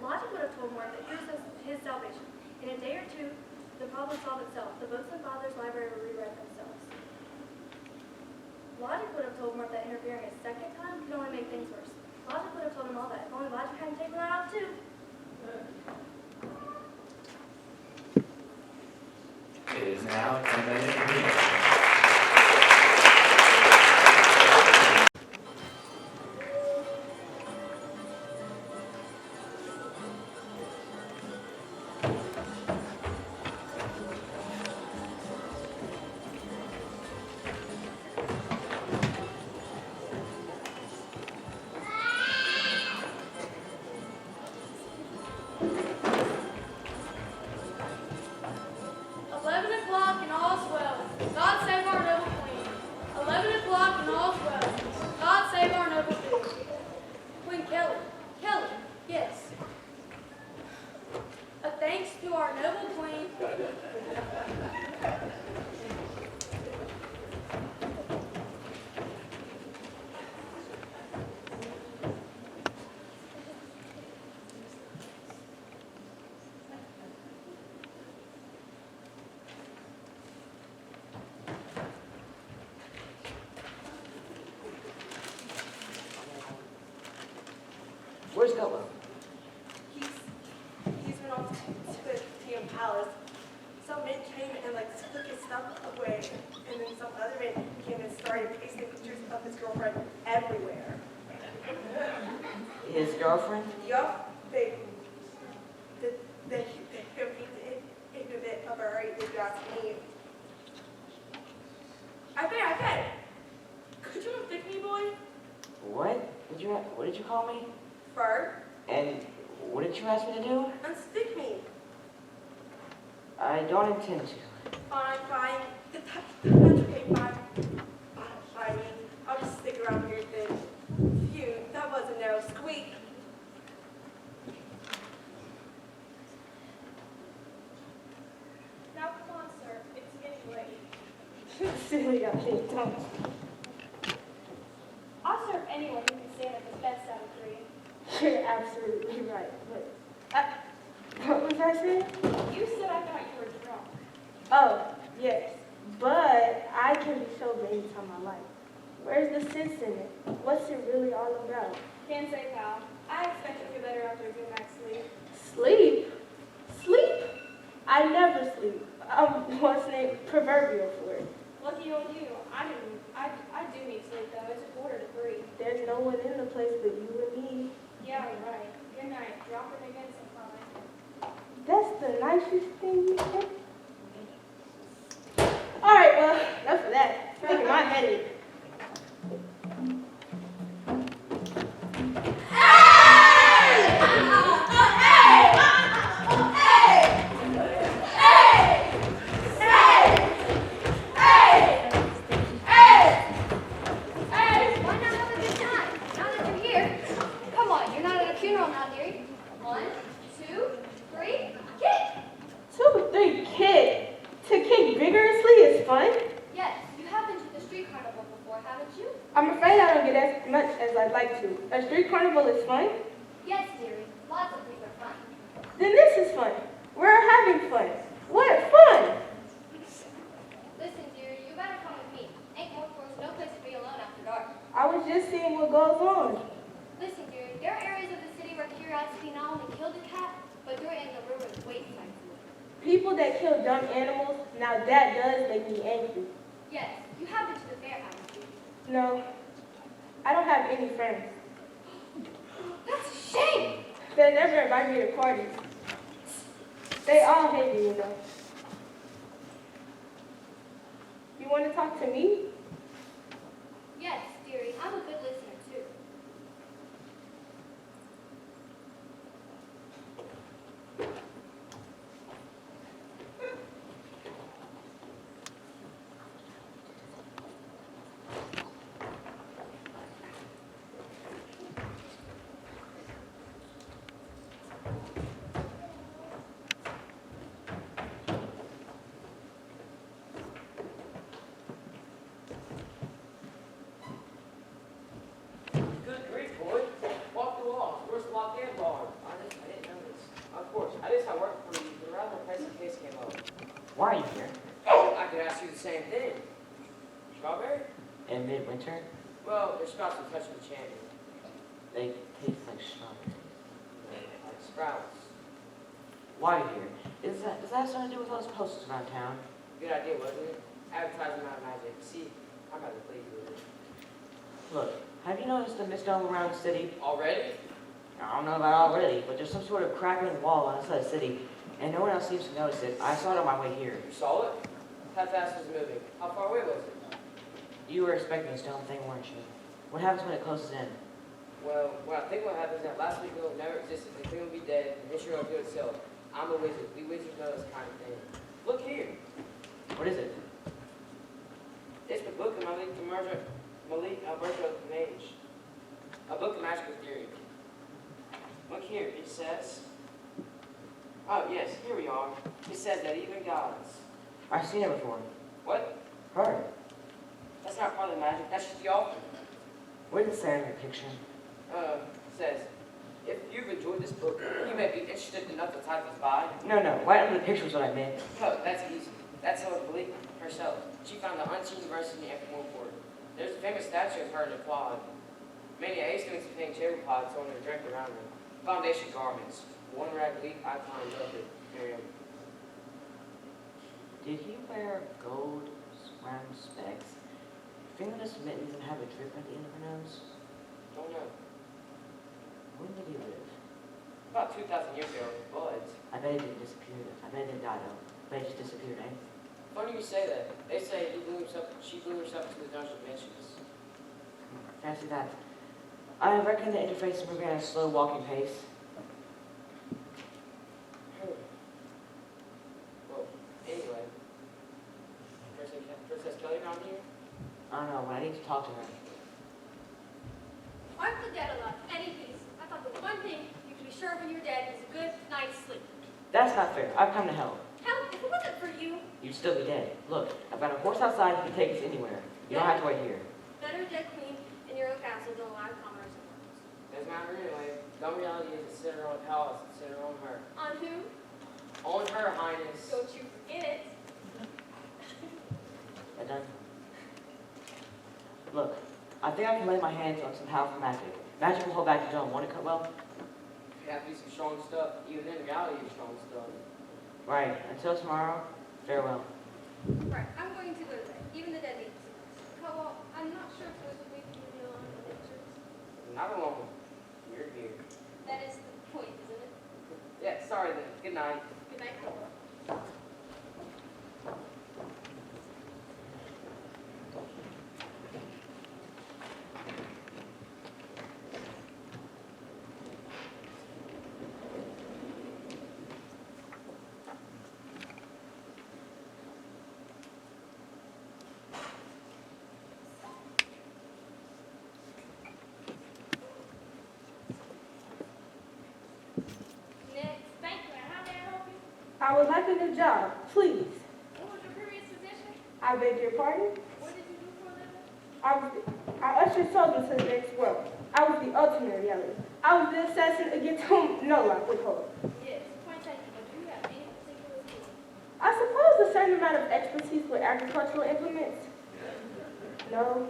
Logic would have told Mort that here was his salvation. In a day or two, the problem solved itself. The books in Father's library would rewrite themselves. Logic would have told Mort that interfering a second time could only make things worse. Logic would have told him all that. If only Logic hadn't taken that off too. It is now 10-minute recess. Where's Gutlow? He's been off to the TM Palace. Some man came and like took his stuff away, and then some other man came and started pasting pictures of his girlfriend everywhere. His girlfriend? Yup, they painted a bit of a hurry if you ask me. I bet. Could you unstick me, boy? What? What did you call me? Fur, And what did you ask me to do? unstick me. I don't intend to. Fine. That's okay, fine. I mean, I'll just stick around here then. Phew, that was a narrow squeak. Now come on, sir. It's getting late. Silly, I think, don't. I'll serve anyone who can stand at the bedside of three. You're absolutely right. But, what was I saying? You said I thought you were drunk. Oh, yes. But I can be sober anytime I like. Where's the sense in it? What's it really all about? Can't say, pal. I expect you'll feel better after a good night's sleep. Sleep? Sleep? I never sleep. What's the proverbial for it? Lucky old you. I do need sleep, though. It's 2:45. There's no one in the place but you and me. Yeah, you're right. Good night. Drop it again sometime. That's the nicest thing you said. All right, well, enough of that. It's making my head ache. Why not have a good time? Now that you're here. Come on, you're not at a funeral now, dearie. 1, 2, 3, kick! 2, 3, kick. To kick vigorously is fun. Yes, you have been to the street carnival before, haven't you? I'm afraid I don't get as much as I'd like to. A street carnival is fun? Yes, dearie. Lots of things are fun. Then this is fun. We're having fun. What fun! Listen, dearie, you better come with me. Ain't no course, no place to be alone after dark. I was just seeing what goes on. Listen, dearie, there are areas of the city where curiosity not only killed a cat, but threw it in the river with waste sightseeing. People that kill dumb animals, now that does make me angry. Yes, you have been to the fair, haven't you? No, I don't have any friends. That's a shame! They never invite me to parties. They all hate me, you know. You want to talk to me? Yes, dearie, I'm a good listener, too. Good grief, boy. Walk the walls. Doors locked and barred. I didn't notice. Of course, I just had work for you. The rather pressing case came up. Why are you here? I could ask you the same thing. Strawberry? In midwinter, Well, they're sprouts with touch of the champion. they taste like strawberries. Like sprouts. Why here? Does that have something to do with those posters around town? Good idea, wasn't it? Advertising my magic. See, I'm rather pleased with it. Look, have you noticed the mist all around the city? Already? I don't know about already, but there's some sort of crackling wall outside the city, and no one else seems to notice it. I saw it on my way here. You saw it? How fast was it moving? How far away was it? You were expecting a stone thing, weren't you? What happens when it closes in? Well, I think what happens is that last week will never existed. The thing will be dead, and history will do itself. I'm a wizard. We wizards know this kind of thing. Look here. What is it? It's the book of Malik Alberto Mage. A book of magical theory. Look here, it says... Oh, yes, here we are. It says that even gods... I've seen it before. What? Heard. That's not part of the magic, that's just the author. What does it say in your picture? Says, if you've enjoyed this book, you may be interested enough to type a 5. No, right under the picture is what I meant. Oh, that's easy. That's Malik herself. She found the unseen verse in the F1 There's a famous statue of her in the quad. Many A students playing table pods on their drink around her. Foundation garments. One rag week, I climbed up it. Miriam. Did he wear gold round specs, fingerless mittens, and have a drip at the end of her nose? Don't know. When did he live? About 2,000 years ago, but I bet he didn't disappear. I bet he didn't die though. I bet he just disappeared, eh? funny you say that. They say she blew herself into the dungeon dimensions. Fancy that. I reckon the interface is moving at a slow walking pace. Well, anyway. Princess Kelly around here? I don't know, but I need to talk to her. Aren't the dead alive? Any peace? I thought the one thing you can be sure of when you're dead is a good night's sleep. That's not fair. I've come to help. Hell, if it wasn't for you, You'd still be dead. Look, I've got a horse outside who can take us anywhere. You don't have to wait here. better a dead queen in your own castle than a live commoners in yours. Doesn't matter anyway. Dumb reality is to sit her on a palace and sit her on her. On who? On her highness. Don't you forget it. That done? Look, I think I can lay my hands on some powerful magic. Magic will hold back the dome. Want it cut well? You have to do some strong stuff. Even in reality, it's strong stuff. Right. Until tomorrow, farewell. Right, I'm going to go to bed. Even the dead need to rest. Well, I'm not sure if those would leave me alone with pictures. Not alone. You're here. That is the point, isn't it? Yeah, sorry then. Good night. Good night, Cole. Next, banker, how may I help you? I would like a new job, please. What was your previous position? I beg your pardon? What did you do for a living? I ushered children to the next world. I was the ultimate reality. I was the assassin against whom no life would hold. Yes, point taken, but do you have any particular skill? I suppose a certain amount of expertise with agricultural implements. No.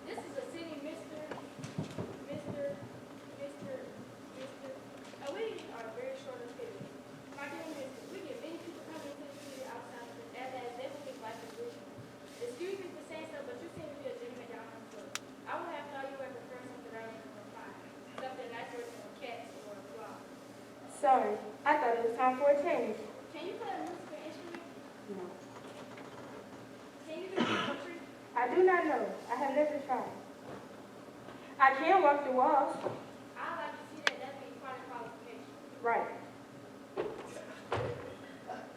This is a city, Mr. We are very short of space. My dear Mister, we get many people coming into the city outside of this, as never think like a group. Excuse me for saying so, but you seem to be a gentleman down on foot. I would have thought you would prefer something rather than a fine. Something nicer than a cat or a frog. Sorry. I thought it was time for a change. Can you play a musical instrument? No. Can you do poetry? I do not know. I have never tried. I can walk the walls. I'd like to see that. That'd be quite a qualification. Right.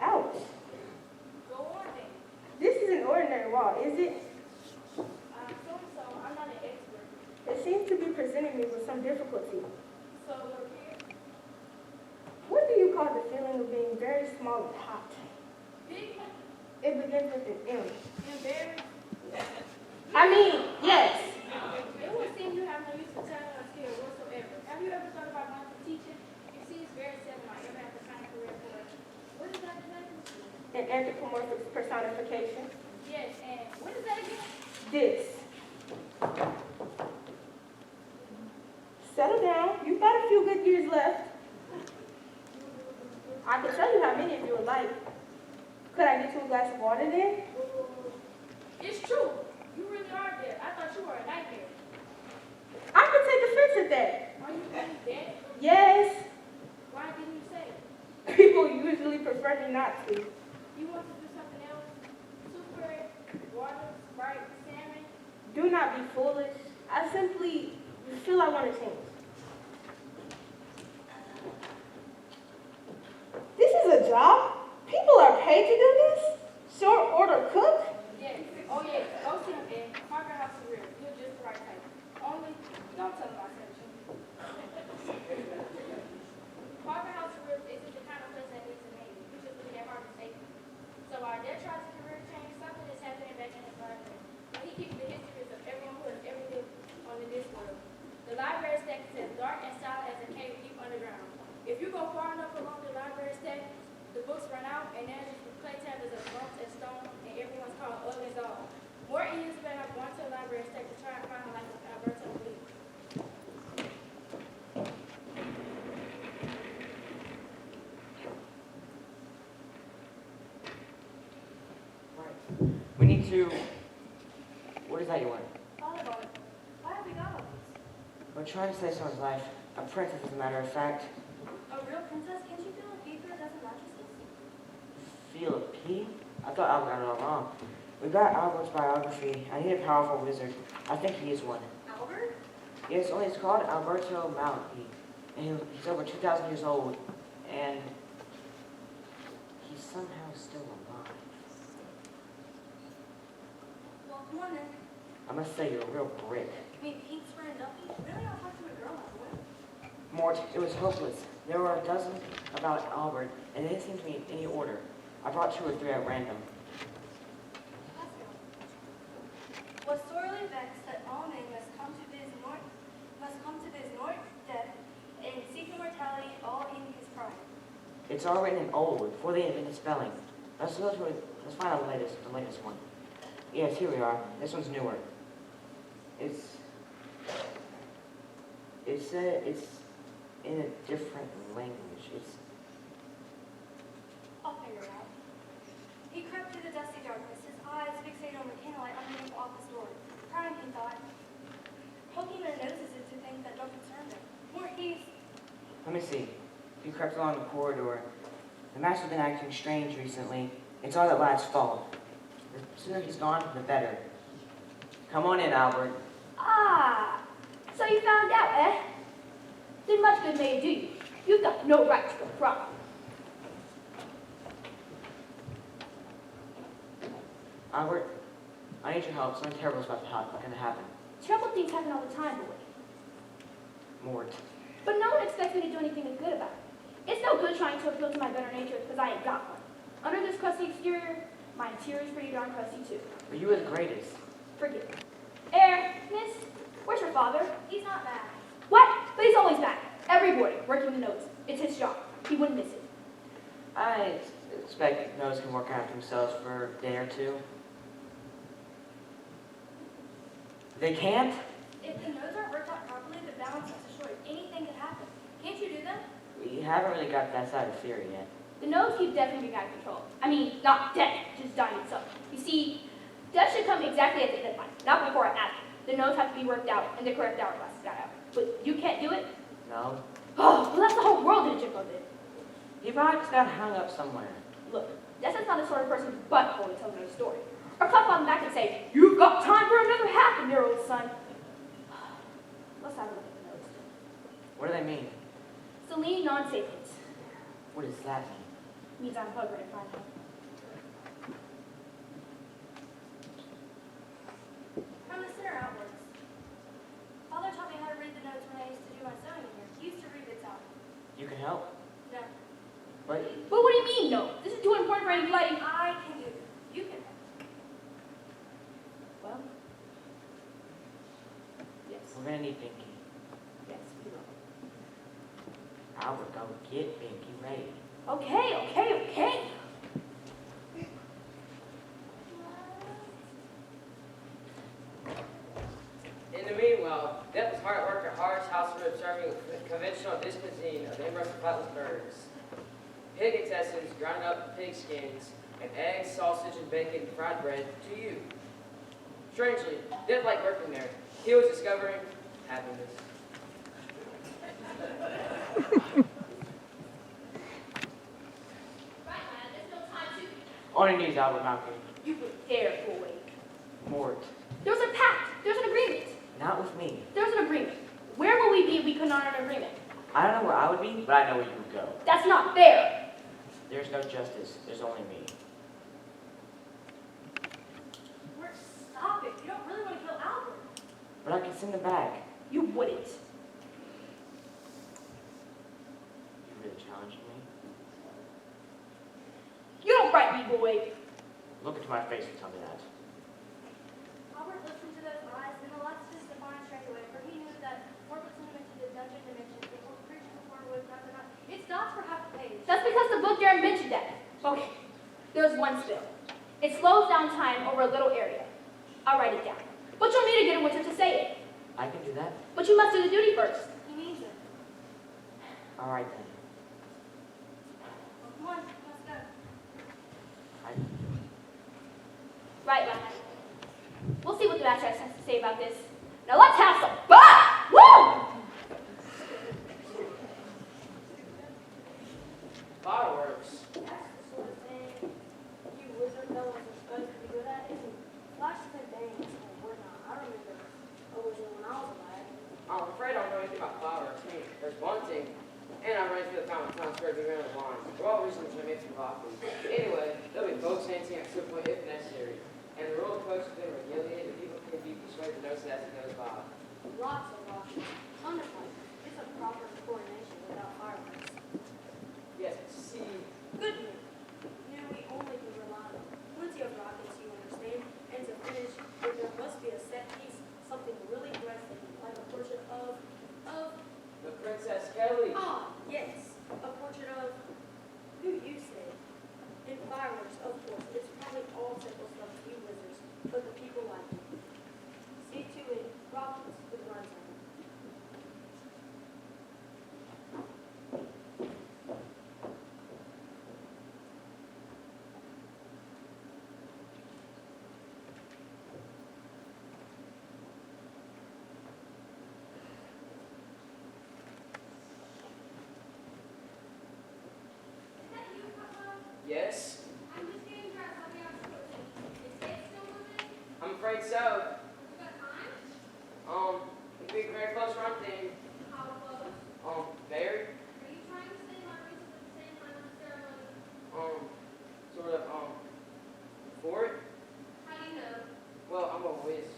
Ouch. Go on then. This is an ordinary wall, is it? So I'm not an expert. It seems to be presenting me with some difficulty. So look here. What do you call the feeling of being very small and hot? Big, It begins with an M. embarrassed. I mean, yes. It would seem you have no use for talent or skill whatsoever. Have you ever thought about going to teaching? You see, it's very seldom I ever have to find a career for it. What is that exactly? An anthropomorphic personification. Yes, and what is that again? This. I could tell you how many if you would like. Could I get you a glass of water then? It's true. You really are dead. I thought you were a nightmare. I could take offense at that. Are you really dead? Yes. Why didn't you say? People usually prefer me not to. You want to do something else? Super, water, Sprite, salmon? Do not be foolish. I simply feel I want to change. This is a job? People are paid to do this? Short order cook? Yes. Oh, yes. Go see him, Ed. Parker House is real. You're just the right type. Only, don't tell him I sent you. Parker House of Ribs isn't the kind of place that needs a name. You just look at hard mistake. So while Dad tries to career change, something is happening back in his library. And he keeps the histories of everyone who has ever lived on this world. The library stack is as dark and silent as a cave deep underground. If you go far enough along the library stack, the books run out, and there's just clay tablets of bumps and stone, and everyone's called ugly as all. More Indians may have gone to the library stack to try and find a life of Alberto Lee. We need to... What is that you want? Volleyball. Why have we got all these? We're trying to save someone's life. A princess, as a matter of fact. A real princess? Can't you feel a pee through a dozen mattresses? Feel a pea? I thought Albert got it all wrong. We got Albert's biography. I need a powerful wizard. I think he is one. Albert? Yes, only it's called Alberto Malfi. And he's over 2,000 years old. And he's somehow still alive. Well, come on then. I must say, you're a real brick. I mean, Pete's friend Duffy? Really? I'll talk to a girl now, boy. Mort, it was hopeless. There were a dozen about Albert, and they didn't seem to be in any order. I brought 2 or 3 at random. Let's go. Was sorely vexed that all men must come to his north death, and seek immortality all in his pride. It's all written in old, before they invented spelling. Let's find out the latest one. Yes, here we are. This one's newer. It's in a different language. I'll figure it out. He crept through the dusty darkness, his eyes fixated on the candlelight underneath the office door. Crying, he thought, poking their noses into things that don't concern them. More he's... Let me see. He crept along the corridor. The master's been acting strange recently. It's all that lad's fault. The sooner he's gone, the better. Come on in, Albert. Ah, so you found out, eh? Did much good may it do you. You've got no right to go from. Albert, I need your help. Something terrible is about to happen. Terrible things happen all the time, boy. Mort. But no one expects me to do anything good about it. It's no good trying to appeal to my better nature because I ain't got one. Under this crusty exterior, my interior's pretty darn crusty too. But you are the greatest. Forget it. Miss, where's your father? He's not back. What? But he's always back. Every morning, working the notes. It's his job. He wouldn't miss it. I expect notes can work out themselves for a day or 2. They can't? If the notes aren't worked out properly, the balance is destroyed. Anything can happen. Can't you do them? We haven't really got that side of theory yet. The notes keep death from being out of control. I mean, not death, just dying itself. You see, death should come exactly at the end of life, not before or after. The notes have to be worked out, and the correct hourglass is got out. But you can't do it? No? Oh, well, that's the whole world in a chip of it. He probably just got hung up somewhere. Look, Desmond's not the sort of person who's butthole to tell another story. Or clap on the back and say, "You've got time for another half-a-year-old son." Let's have a look at the notes. What do they mean? Celine non-sapiens. What does that mean? Means I'm hungry and find out. From the center outwards. Father taught me how to read the notes when I used to do my sewing in here. He used to read bits out. You can help. No. But But what do you mean, no? This is too important for any bloody... I can do it. You can. Well... Yes. we're gonna need Binky. Yes, we will. Albert, go get Binky ready. Okay. In the meanwhile, Death was hard at work at Harsh House of Rib serving conventional dish cuisine of the Emperor of Flatland birds. His pig intestines, ground up pig skins, and eggs, sausage, and bacon, fried bread to you. Strangely, didn't like working there. He was discovering happiness. Right, lad, there's no time to... On your knees, Albert Malcolm. You prepare, boy. Mort. There's a pact. There's an agreement. Not with me. There's an agreement. Where will we be if we could not honor an agreement? I don't know where I would be, but I know where you would go. That's not fair. There's no justice. There's only me. Mort, stop it. You don't really want to kill Albert. But I can send him back. You wouldn't. You're really challenging me. You don't frighten me, boy. Look into my face and tell me that. Albert listened to those eyes, and the lights just defined straight away, for he knew that Mort was sent him into the dungeon dimension before preaching before was not enough. It's dots for half the page. That's because the book there mentioned that. Okay, there's one spill. It slows down time over a little area. I'll write it down. But you'll need to get a wizard to say it. I can do that. But you must do the duty first. He means it. All right then. Well, come on, let's go. Right, lad. We'll see what the master has to say about this. Now let's have some fun! Woo! Fireworks. That's the sort of thing you wizard fellows are supposed to be good at, isn't it? Flashes and bangs and whatnot. I remember a wizard when I was a lad. I'm afraid I don't know anything about fireworks. I mean, there's bunting, and I ran through the fountain town square to around the line. We're all reasons to make some coffee. Anyway, there'll be boats dancing at some point if necessary. And the roller coaster has been regulated, and people can be persuaded to notice it as it goes by. Lots of rockets. Wonderful. It's a proper coronation without fireworks. Yes, see, Good news. You know, we only can rely on plenty of rockets, you understand? And to finish, there must be a set piece, something really breathtaking, like a portrait of, the Princess Kelly. yes, a portrait of, who you say? In fireworks, of course. It's probably all simple stuff to you wizards, but the people like it. See to it, rockets with runs on them. Is that you, Papa? Yes, I'm just getting dressed. I'll be out shortly. Is Dave still moving? I'm afraid so. You got time? It'd be a very close run thing. How close? Very, Are you trying to say my reasons at the same time as the ceremony? sort of, for it. How do you know? Well, I'm a wizard.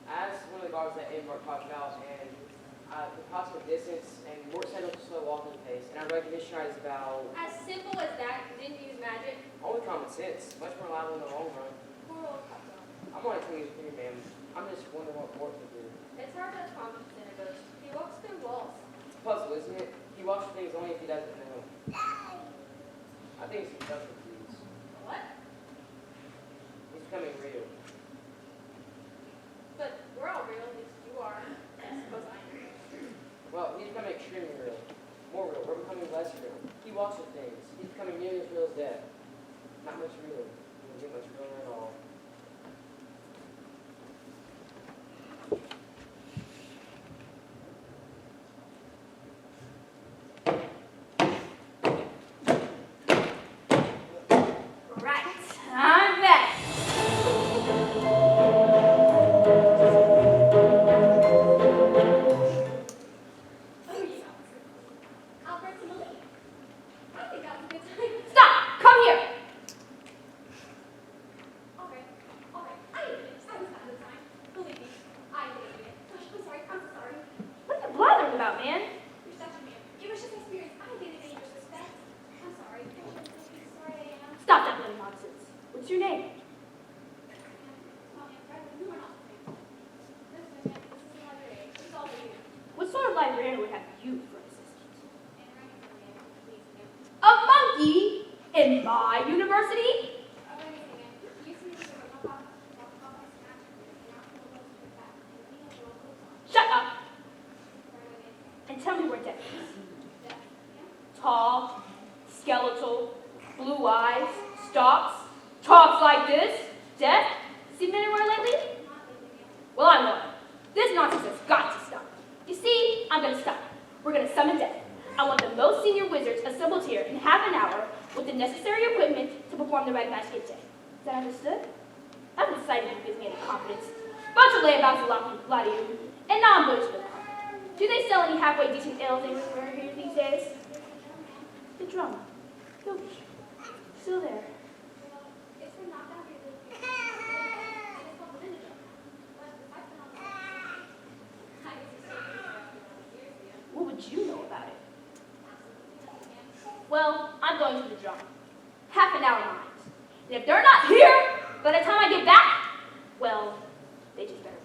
As one of the guards that MORT talked about, and the possible distance, and MORT said it was a slow walking pace, and our recognition rate is about As simple as that, you didn't use magic. only common sense, much more reliable in the long run. Poor old Papa. I'm only 20 years junior, ma'am. I'm just wondering what MORT would do. It's hard to accomplish in a ghost. He walks through walls. It's a puzzle, isn't it? He watches things only if he doesn't know. I think it's conductor, please. What? He's becoming real. But we're all real, at least you are. I suppose I am. Well, he's becoming extremely real. More real. We're becoming less real. He watches things. He's becoming nearly as real as death. Not much realer. He doesn't get much realer at all. Right, I'm back. Oh yeah. Albert's in the lead. I think that was a good time. Stop! Come here! Okay, I did it. I was having a good time. Believe me, I did it. Gosh, I'm sorry, I'm sorry. What are you blathering about, man? You're such a man. It was just an experience. I did it in your respect. I'm sorry. I shouldn't be sorry I am. Stop that little nonsense. What's your name? What sort of librarian would have you for assistant? A monkey in my university? Shut up and tell me where Death is. Tall, skeletal. talks like this? Death? Seen men anywhere lately? Well, I won't. This nonsense has got to stop. You see, I'm gonna stop. We're gonna summon death. I want the most senior wizards assembled here in half an hour with the necessary equipment to perform the rite of Masquerade. Is that understood? I'm excited who gives me any confidence. Bunch of layabouts a lot of you, and non-Buddhists for them. Do they sell any halfway decent ales anywhere here these days? The drummer. He'll be still there. What would you know about it? Well, I'm going to the drum. Half an hour mind. And if they're not here by the time I get back, well, they just better be.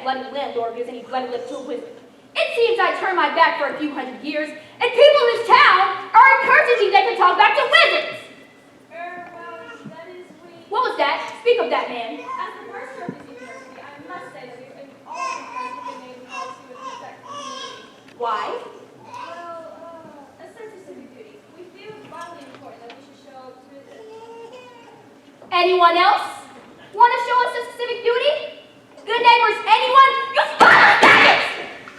Bloody landlord gives any bloody lip to a wizard. It seems I turned my back for a few hundred years, and people in this town are encouraging me they can talk back to wizards. Well, that is we. What was that? Speak of that, man. As the first of this university, I must say that we are all impressed with the name policy with respect to the community. Why? Well, a sense of civic duty. We feel it's vitally important that we should show to this. Anyone else want to show us a civic duty? Good neighbors, anyone? You spoiled faggots!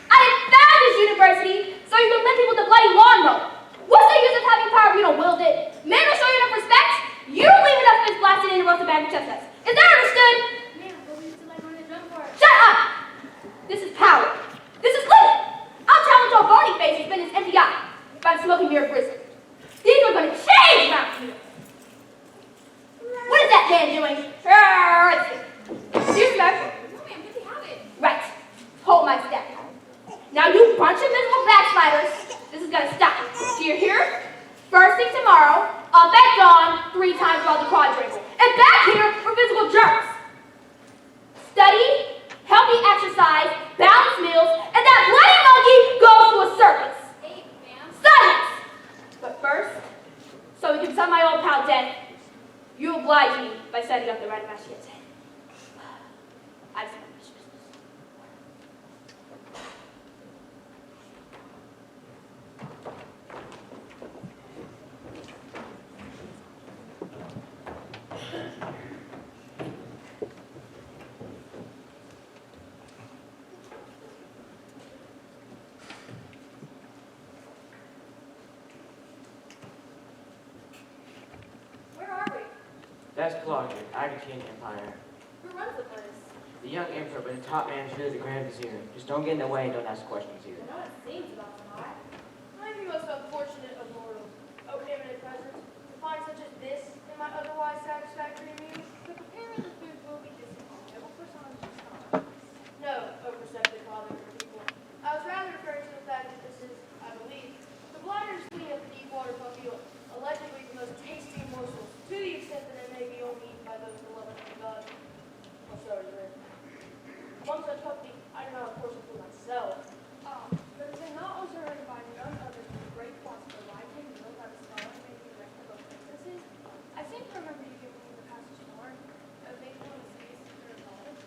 I didn't found this university so you can lend people the bloody lawnmower. What's the use of having power if you don't wield it? Men will show you enough respect. You don't leave enough fist blasted in and roast a bag of chestnuts. Is that understood? Ma'am, but we used to like on the drum for it. Shut up! This is power. This is living. I'll challenge your bony face to spend his empty eye by the smoking mirror prison. Things are going to change around here. What is that man doing? You smoke? Right. Hold my step. Now you bunch of miserable backsliders, this is gonna stop. Do you hear? First thing tomorrow, up at dawn, 3 times around the quadrangle. And back here for physical germs. Study, healthy exercise, balanced meals, and that bloody monkey goes to a circus. Hey, ma'am. Silence! But first, so we can summon my old pal Death, you oblige me by setting up the rite of Masquerade. I've finished business. Where are we? That's Pelagic, Agatean Empire. Who runs the place? The young emperor, but the top man is really the Grand Vizier. Just don't get in the way and don't ask questions here. I know it seems about tonight. I'm the most unfortunate of mortals, O eminent present, to find such as this in my otherwise satisfactory muse. The preparing of the food will be difficult. It will personalize just not. No, O perceptive father of people. I was rather referring to the fact that this is, I believe, the bladder's clean of the deep water buffalo, allegedly the most tasty morsels, to the extent that it may be only eaten by those beloved of God. Well, so is it. One such company, I do not of course include myself. But is it not also heard by none other than the great philosopher Lycan who wrote that a scholar may be erected above princesses? I seem to remember you giving me the passage to learn of making one of the city's secret of knowledge.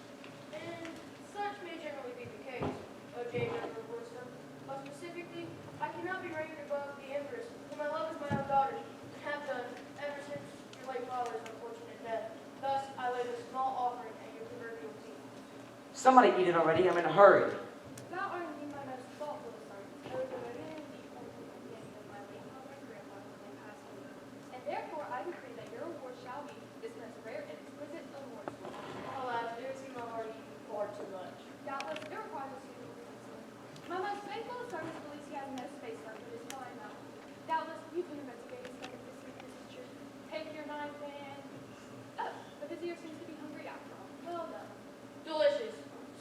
And such may generally be the case, O Jade Member of Wisdom. But specifically, I cannot be ranked above the Empress, whom I love as my own daughter, and have done ever since your late father's unfortunate death. Thus, I lay this small offering at your proverbial feet. Somebody eat it already, I'm in a hurry. Thou art indeed my most thoughtful of sons. I was devoted and deep unto the companion of my late father and grandfather when they passed away. And therefore I decree that your reward shall be this most rare and exquisite of mortals. Alas, it would seem I've already eaten far too much. Doubtless it requires a suitable reason. My most faithful of servants believes he has no space left for his fine mouth. Doubtless you've been investigating some of this secret is true. Take your knife and... Oh, the vizier seems to be hungry after all. Well done. Delicious.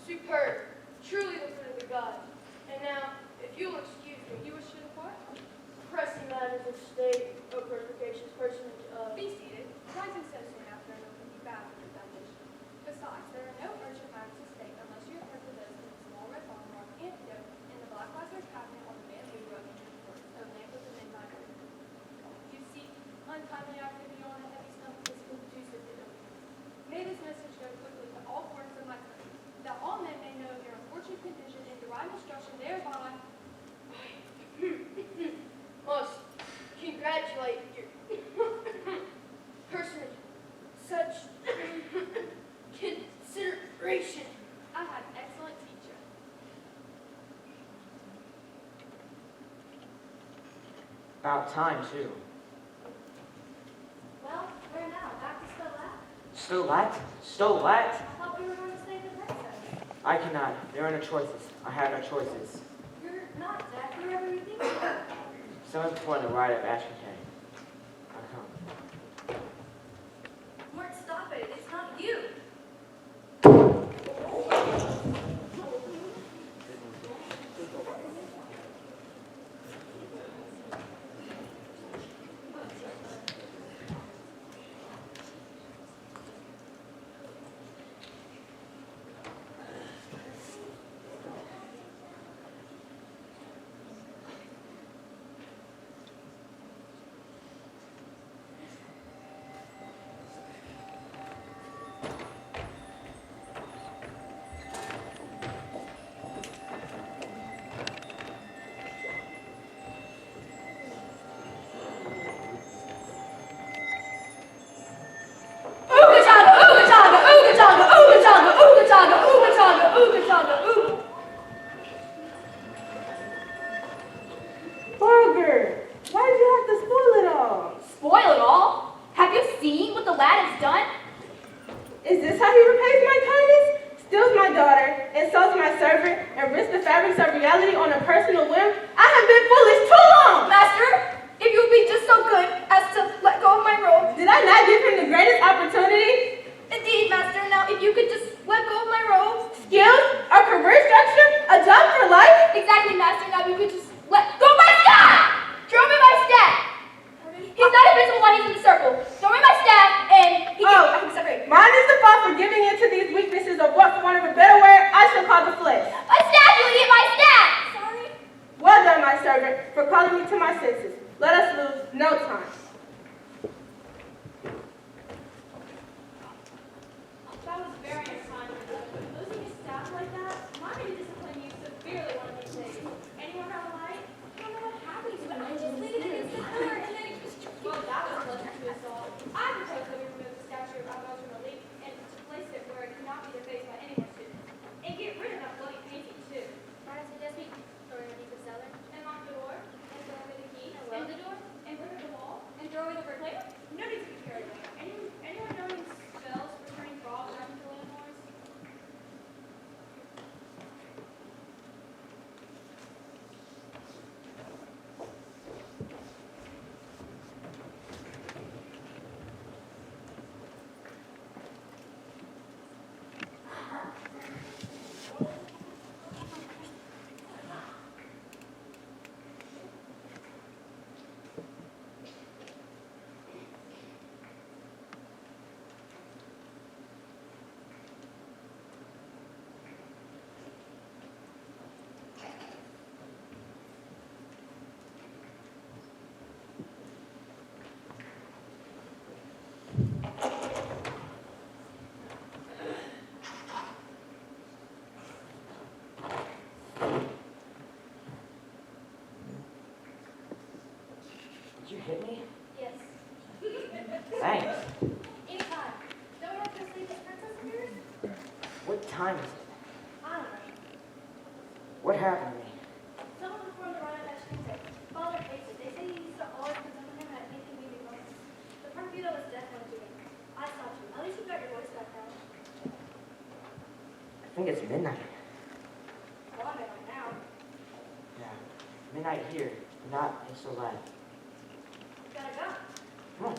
Superb. Truly the fruit of the gods. And now, if you'll excuse me, you wish to depart? Pressing matters of state, O perspicacious personage of... Be seated. Rising so soon after an open deep bow to the foundation. Besides, there are no urgent matters of state unless you have heard the list in the small red bottle marked antidote in the black plaster cabinet on the bamboo rug in your court, a lamp with the midnight oil. You see, untimely activity on a heavy stomach is conducive to illness. May this message go quickly to all quarters of my country, that all men may know your unfortunate condition and derive instruction thereby. Must congratulate your personage. Such consideration. I had an excellent teacher. About time, too. Well, where now? Back to Stolat? Stolat? I thought we were going to stay the princess. I cannot. There are no choices. I have no choices. You're not exactly wherever you think you are. Someone before the ride of Ashton County. I come. Mort, stop it. It's not you. Bugger! Why did you have to spoil it all? Spoil it all? Have you seen what the lad has done? Is this how he repays my kindness? Steals my daughter, insults my servant, and risks the fabrics of reality on a personal whim? I have been foolish too long! Master, if you would be just so good as to let go of my robe. Did I not give him the greatest opportunity? Indeed, Master. Now, if you could just let go of my robe. Skills? A career structure? A job for life? Exactly, Master. Now, if you could just let go of my staff! Throw me my staff! He's not invincible while he's in the circle. Throw me my staff, and he Oh. can separate. Mine is the fault for giving in to these weaknesses of what, for want of a better word, I shall call the flesh. My staff, you idiot, my staff! Sorry. Well done, my servant, for calling me to my senses. Let us lose no time. That was very unkind. Losing your staff like that, mine may discipline you severely one of these days. Anyone have a light? I don't know what happened to it. I just laid it against the pillar, and then it just... Well, that was pleasant to us all. I propose that we remove the statue of Alberto Malik and to place it where it cannot be defaced by any more students. And get rid of that bloody painting, too. I suggest we throw it underneath the cellar. And lock the door. And throw away the key. And the door. And rid of the wall. And throw away the brick layer. No need to be carried away. Anyone know any spells for turning frogs back into landlords? Did you hit me? Yes. Thanks. Anytime. Don't you have to sleep with princess of yours? What time is it? I don't know. What happened to me? Someone performed the run at that street. Father hates it. They say he used to always present him at anything we do. The perfume was definitely doing. I stopped you. At least you got your voice back now. I think it's midnight. Well, I'm right now. Yeah. Midnight here, not in Stolat. Gotta go. Come on.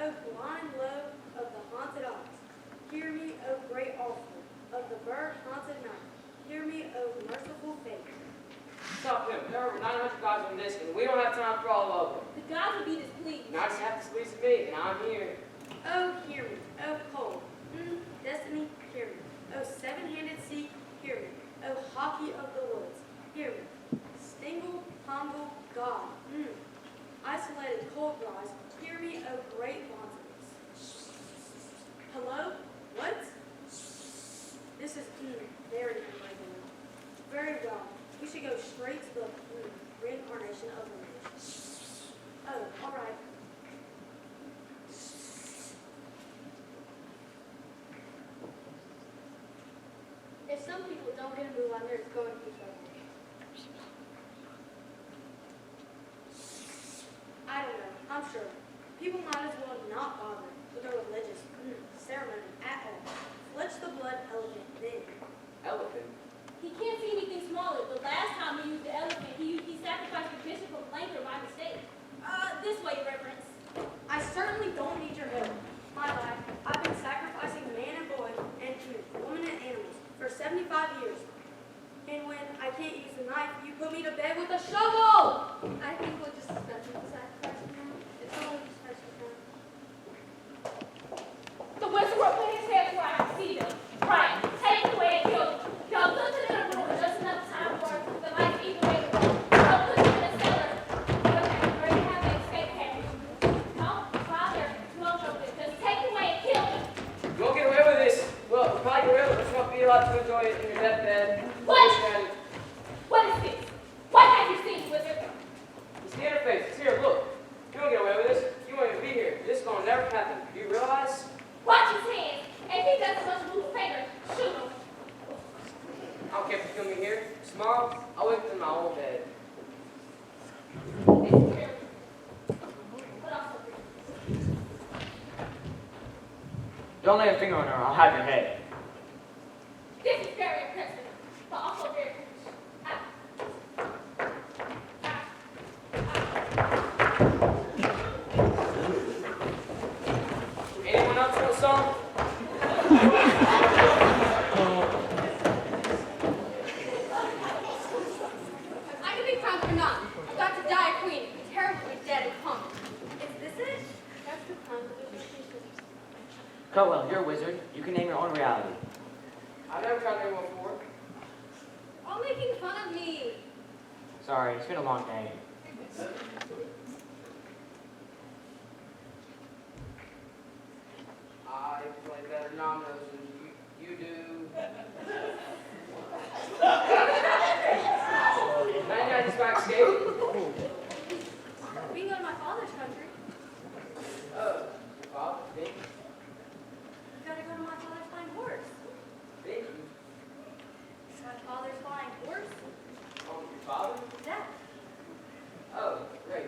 O blind lobe of the haunted ox, hear me, O great altar of the bird-haunted night. Hear me, O merciful fate. Stop him. There are over 900 gods on this, and we don't have time for all of them. The gods will be displeased. And I just have to squeeze me, and I'm here. Oh, hear me, oh cold, destiny, hear me. Oh, seven-handed sea, hear me. Oh, hockey of the woods, hear me. Stingle, humble, God, isolated cold rise, hear me, oh great wantonness. Hello? What? This is very unbreakable. Very well. We should go straight to the reincarnation of the man. Oh, all right. If some people don't get a move on, there's going to be trouble. I don't know. I'm sure. People might as well not bother with a religious ceremony at all. Fletch the blood elephant then. Elephant? He can't see anything smaller. The last time we used the elephant, he sacrificed the bishop of Langer by mistake. This way, Reverence. I certainly don't need your help. My life, I've been sacrificing man and boy and woman and animals for 75 years. And when I can't use the knife, you put me to bed with a shovel! I think we'll just dispense with the sacrifice now. It's only special time. The wizard will put his head where I can see them. Right. Take it away and kill them. Y'all put them in a room with just enough time for the light to eat away the room. Don't put them in a cellar where they have an escape hatch. Don't bother to open it. Just take it away and kill them. You won't get away with this. Well, we'll probably get away with it, but you won't be allowed to enjoy it in your deathbed. What? What is this? What have you seen, wizard? It's the interface. It's here. Look. You won't get away with this. You won't even be here. This is going to never happen. Do you realize? Watch his hands. If he doesn't want to move a finger, shoot him. I don't care if you kill me here. Tomorrow, I'll wake up in my own bed. This is really. But also really. Don't lay a finger on her, I'll have your head. This is very impressive, but also very foolish. Anyone else know a song? I can be crowned or not. I've got to die a queen. Terribly dead and pumped. Is this it? That's the crown of the Christians. Cutwell, you're a wizard. You can name your own reality. I've never tried anyone before. All making fun of me. Sorry, it's been a long day. I play better dominoes than you do. Now you just backstage. We can go to my father's country. Oh, Bob, thank you. We gotta go to my father's flying horse. Thank you. My father's flying horse? Oh, your father? Yeah. Oh, great.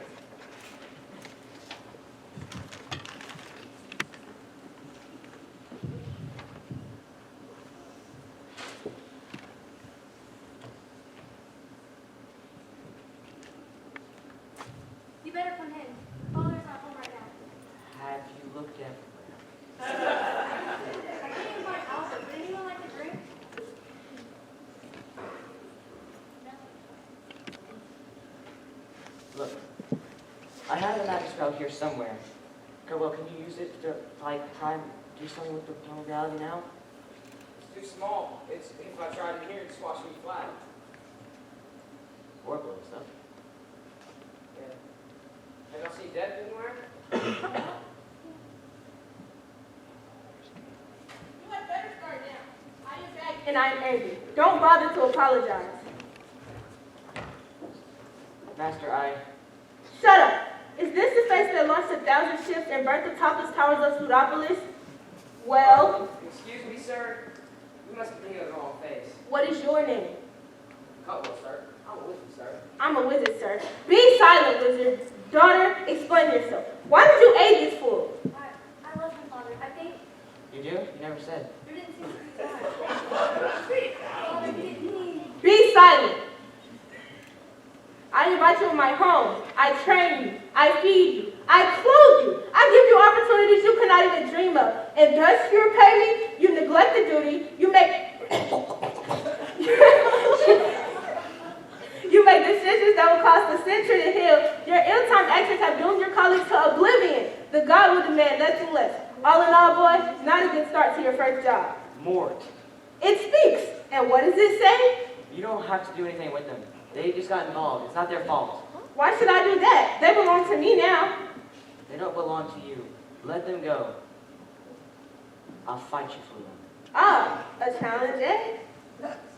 You better come in. Father's not home right now. Have you looked everywhere? I can't even find Alpha. Would anyone like a drink? Look, I have a magic spell here somewhere. Cutwell, can you use it to, like, do something with the reality now? It's too small. It's if I tried in here, it'd squash me flat. Or blow stuff. Yeah. Have y'all seen death anywhere? You had better start now. I am back. And I am angry. Don't bother to apologize. Master, Shut up! Is this the face that launched 1,000 ships and burnt the topless towers of Pseudopolis? Well, Excuse me, sir. We must be thinking of the wrong face. what is your name? Cutwell, sir. I'm a wizard, sir. I'm a wizard, sir. Be silent, wizard. Daughter, explain yourself. Why did you aid this fool? I love my father. I think you do? You never said. there didn't seem to be time. Father didn't mean. Be silent. I invite you in my home. I train you. I feed you. I clothe you. I give you opportunity And thus you repay me, you neglect the duty, you make you make decisions that will cost the century to heal. Your ill-timed actions have doomed your colleagues to oblivion. The God will demand nothing less. All in all, boy, not a good start to your first job. Mort. It speaks. And what does it say? You don't have to do anything with them. They just got involved. It's not their fault. Why should I do that? They belong to me now. They don't belong to you. Let them go. I'll fight you for them. Ah, a challenge, eh?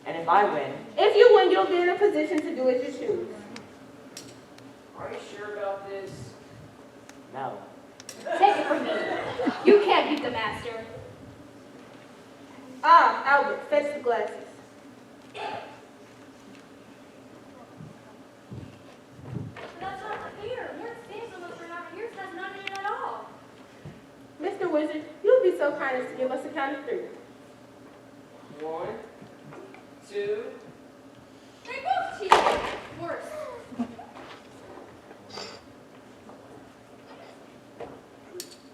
And if I win, If you win, you'll be in a position to do as you choose. Are you sure about this? no. Take it from me. You can't beat the master. Ah, Albert, fetch the glasses. That's not fair. Mort stands on us for not years has none in it at all. Mr. Wizard, you'll be so kind as to give us a count of 3. 1, 2. They both cheated. Worse.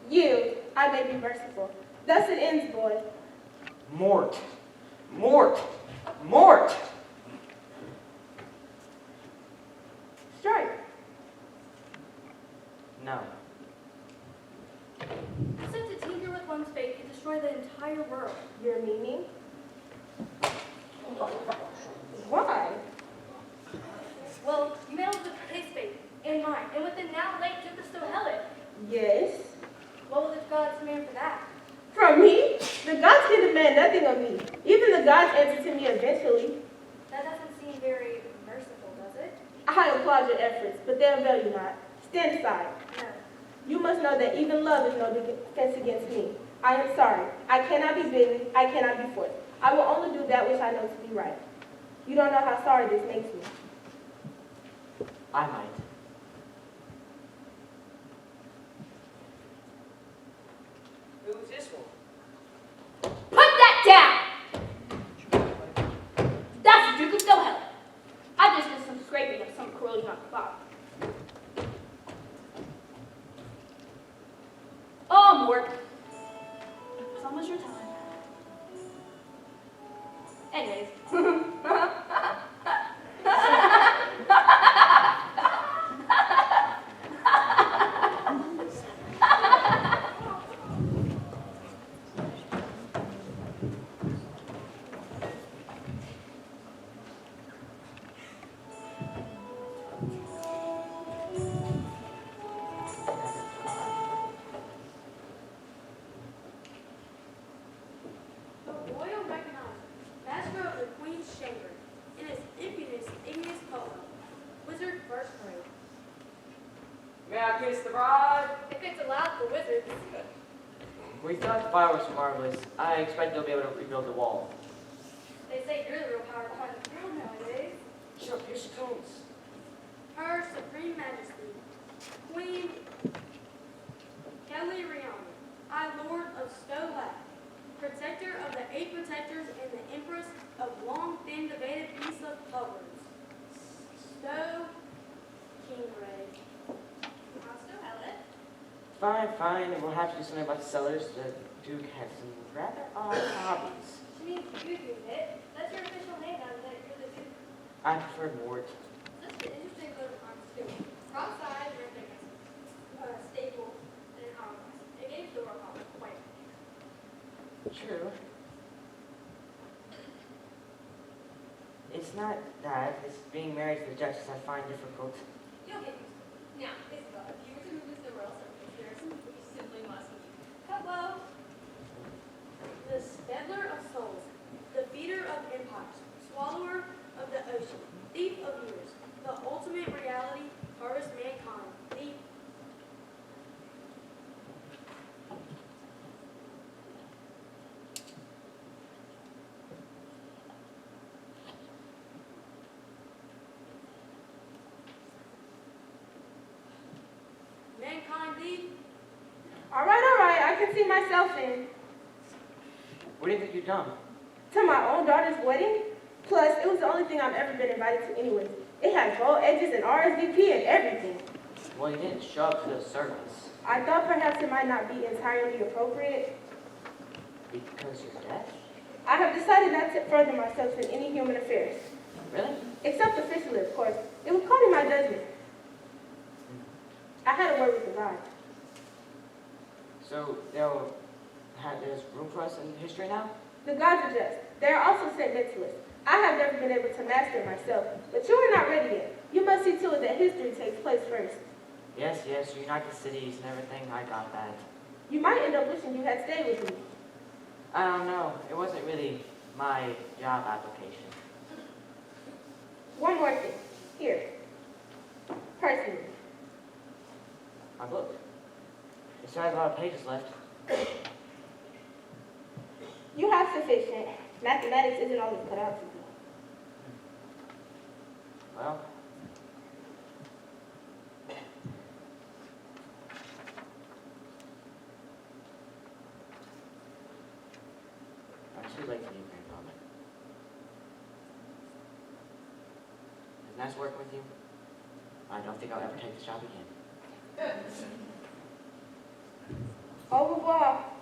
Yield, I may be merciful. Thus it ends, boy. Mort. Mort. Mort. Strike. No. Since to tinker with one's fate could destroy the entire world. Your meaning? Why? Well, you meddled with his fate and mine, and with the now late Jupiter Helen. Yes. What will the gods demand for that? From me? The gods can demand nothing of me. Even the gods answer to me eventually. That doesn't seem very merciful, does it? I applaud your efforts, but they avail you not. Stand aside. No. You must know that even love is no defense against me. I am sorry. I cannot be bidden. I cannot be forced. I will only do that which I know to be right. You don't know how sorry this makes me. I might. Who's this one? Put that down! That's the Duke of Stohel. I just did some scraping of some corroding on the bottom. Oh, Mort. It's almost your time. Anyways. The royal recognized master of the Queen's chamber in his impudence igneous polo. Wizard first grade. May I kiss the bride? If it's allowed for wizards. We thought the fireworks were marvelous. I expect they'll be able to rebuild the wall. They say you're the real power behind the throne nowadays. Shut up, here she comes. Her Supreme Majesty, Queen Kelly Rihanna, I Lord of Stowe, Protector of the 8 Protectors and the Empress of long thin debated piece of covers. Stowe Kingray. I'm still Helen. Fine, fine. We'll have to do something about the cellars. The Duke had some rather odd hobbies. She means you do it. That's your official name now that you're the Duke. I prefer Mort. That's an interesting coat of arms too. Wrong side, your thickness. Staple and an hourglass. It gave the door quite. True. It's not that. It's being married to the Duchess I find difficult. You'll get used to it. Now, Isabel, if you were to move this to the royal circus, there are some things you simply must meet. Hello. The Spedler of souls, the feeder of empires, swallower of the ocean, thief of years, the ultimate reality, harvest mankind, the mankind, the All right, I can see myself in. What do you think you've done? To my own daughter's wedding? Plus, it was the only thing I've ever been invited to anyway. It had gold edges and RSVP and everything. Well, you didn't show up to the service. I thought perhaps it might not be entirely appropriate. Because you're deaf? I have decided not to further myself in any human affairs. Really? Except officially, of course. It was called in my judgment. I had a word with the God. So there's room for us in history now? The gods are just. They are also sentimentalists. I have never been able to master it myself, but you are not ready yet. You must see to it that history takes place first. Yes, unite the cities and everything, I got that. You might end up wishing you had stayed with me. I don't know, it wasn't really my job application. One more thing. Here. Personally. My book. It still has a lot of pages left. You have sufficient. Mathematics isn't always cut out for you. Well, I'm too late for you, grandfather. It's nice working with you. I don't think I'll ever take this job again. Au revoir.